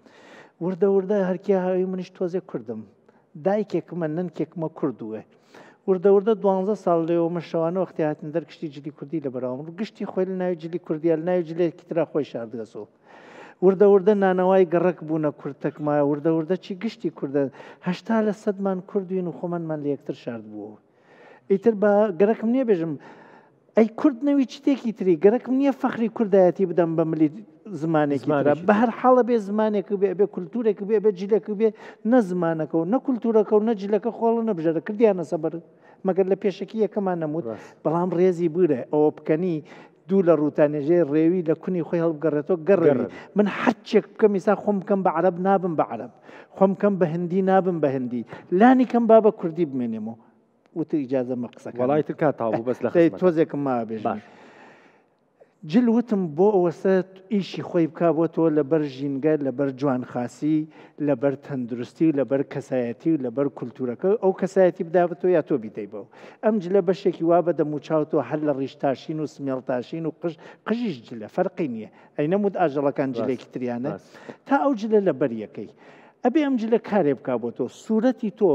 وردە هەرکی هاوی منیش تۆزێ کوردم دایکێکمە ننکێکمە کوردووە وردە 12 ساڵ لێەوە مەشەوانە وەختی هاتن دەرگشتی جلی کوردی لە بەراوم گشتی خۆی لە ناوی جلی کوردیە لە ناوی جلێکی ترا خۆی شاردگەسەوە وردە نانەوای گەڕک بوونە کورتەکما وردە چی گشتی کووردە 80% کوردوین و خۆمانمان لە یەکتر شارد بووە ئیتر بە گەرەکم نییە بێژم ئەی کورد نەوی چتێکی تری گەرەکم نییە فەخری کوردایەتی بدەم بە ملی زمانێکی ترە بە هەر حاڵە بێ زمانێک بێ کولتورێک بێ جیلێک بێ نە زمانەکە و نە کولتورەکە و نەجلەکە خۆڵە نەبژێرە کردیانە سەبەر مەگەر لە پێشکی یەکەمان نەموت بەڵام ڕێزی بورە ئەوە بکەنی دوو لە ڕوتانێژێ ڕێوی لە کونی خۆی هەڵبگەڕێتەوە گەڕێ من حەچێک بکەم ئیسا خۆم بکەم بە عەرەب نابم بە عەرەب خۆم بکەم بە هەندی نابم بە هەندی لانی کەم با بە کوردی بمێنێمەوە وتە ئیجازە مە قسەکە وەڵای تر کاتاوە بەس لە تۆزێکم ما بێژن جل وتم بۆ ئەوەسە ئیشی خۆی بک بۆ تۆ لەبەر ژینگە لەبەر جوانخاسی لەبەر تەندروستی لەبەر کەسایەتی و لەبەر کولتورەکە ئەو کەسایەتی بدابێتەوە یا تۆ بیتەی بەو ئەم جلە بەشێکی وا بە دەموچاوتەوە هەر لە ڕیشتاشین و سمێڵتاشین و قژیش جلە فەرقی نییە ئەی نەمود ئاژەڵەکان جلێکی تریانە تا ئەو جلە لەبەر یەکەی ئەبێ ئەم جلە کارێ بک بۆ تۆ سوورەتی تۆ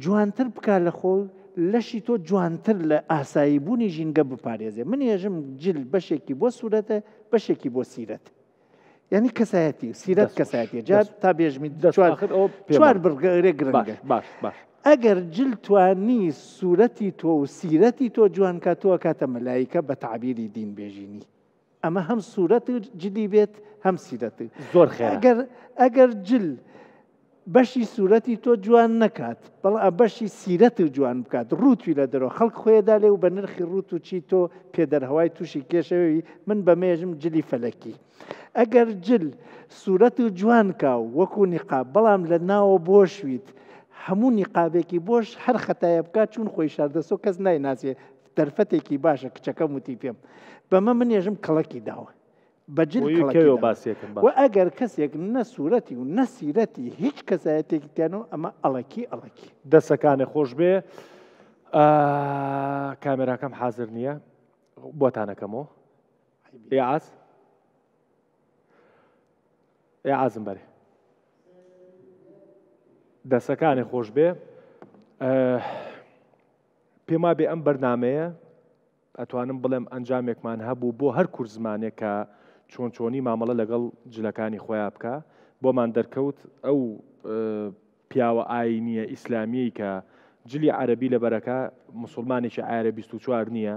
جوانتر بکە لە خۆ لەشی تۆ جوانتر لە ئاسایی بوونی ژینگە بپارێزێ من ێژم جل بەشێکی بۆ سوورەتە بەشێکی بۆ سیرەت یعنی کەسایەتی سیرەت کەسایەتی جار تا بێژمی چوار بڕگەرێ گرنگە باش ئەگەر جل توانی سوورەتی تۆ و سیرەتی تۆ جوان کاتەوە کاتە مەلایکە بە تعبیری دین بێژینی ئەمە هەم سوورەت جلی بێت هەم سیرەت زۆر خێر ئەگەر جل بەشی سوورەتی تۆ جوان نەکات بەڵام بەشی سیرەت جوان بکات ڕووتوی لە دەرەوە خەڵک خۆیدا لێ و بە نرخی ڕوت و چی تۆ پێدەرهەوای تووشی کێشەوەی من بەمێژم جلی فەلەکی ئەگەر جل سوورەت جوان کا وەکو نیقاب بەڵام لە ناوە بۆشویت هەموو نیقابێکی بۆش هەر خەتایە بکات چون خۆی شاردەسۆ کەس نایناسێ دەرفەتێکی باشە کچەکەم وتی پێم بەمە من ێژم کەڵەکی داوە بەجل و ئەگەر کەسێک نە سوورەتی و نەسیرەتی هیچ کەسایەتێکی تیانەوە ئەمە ئەڵەکی دەسەکانی خۆش بێ کامێراکەم حازر نییە بۆتانەکەمەوە عازم بەرێ دەسەکانی خۆش بێ پێما بێ ئەم بەرنامەیە ئەتوانم بڵێم ئەنجامێکمان هەبوو بۆ هەر کورد زمانێک کە چۆنی مامەڵە لەگەڵ جلەکانی خۆیان بکە بۆمان دەرکەوت ئەو پیاوە ئاینیە ئیسلامی کە جلی عەرەبی لەبەرەکە موسڵمانێکی ئایرە 24 نییە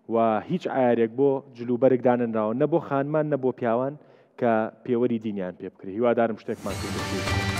و هیچ ئایارێک بۆ جلوبەرێک دانراوە نە بۆ خانمان نە بۆ پیاوان کە پێوەری دینیان پێ بکرێت هیوادارم شتێکمان کرد.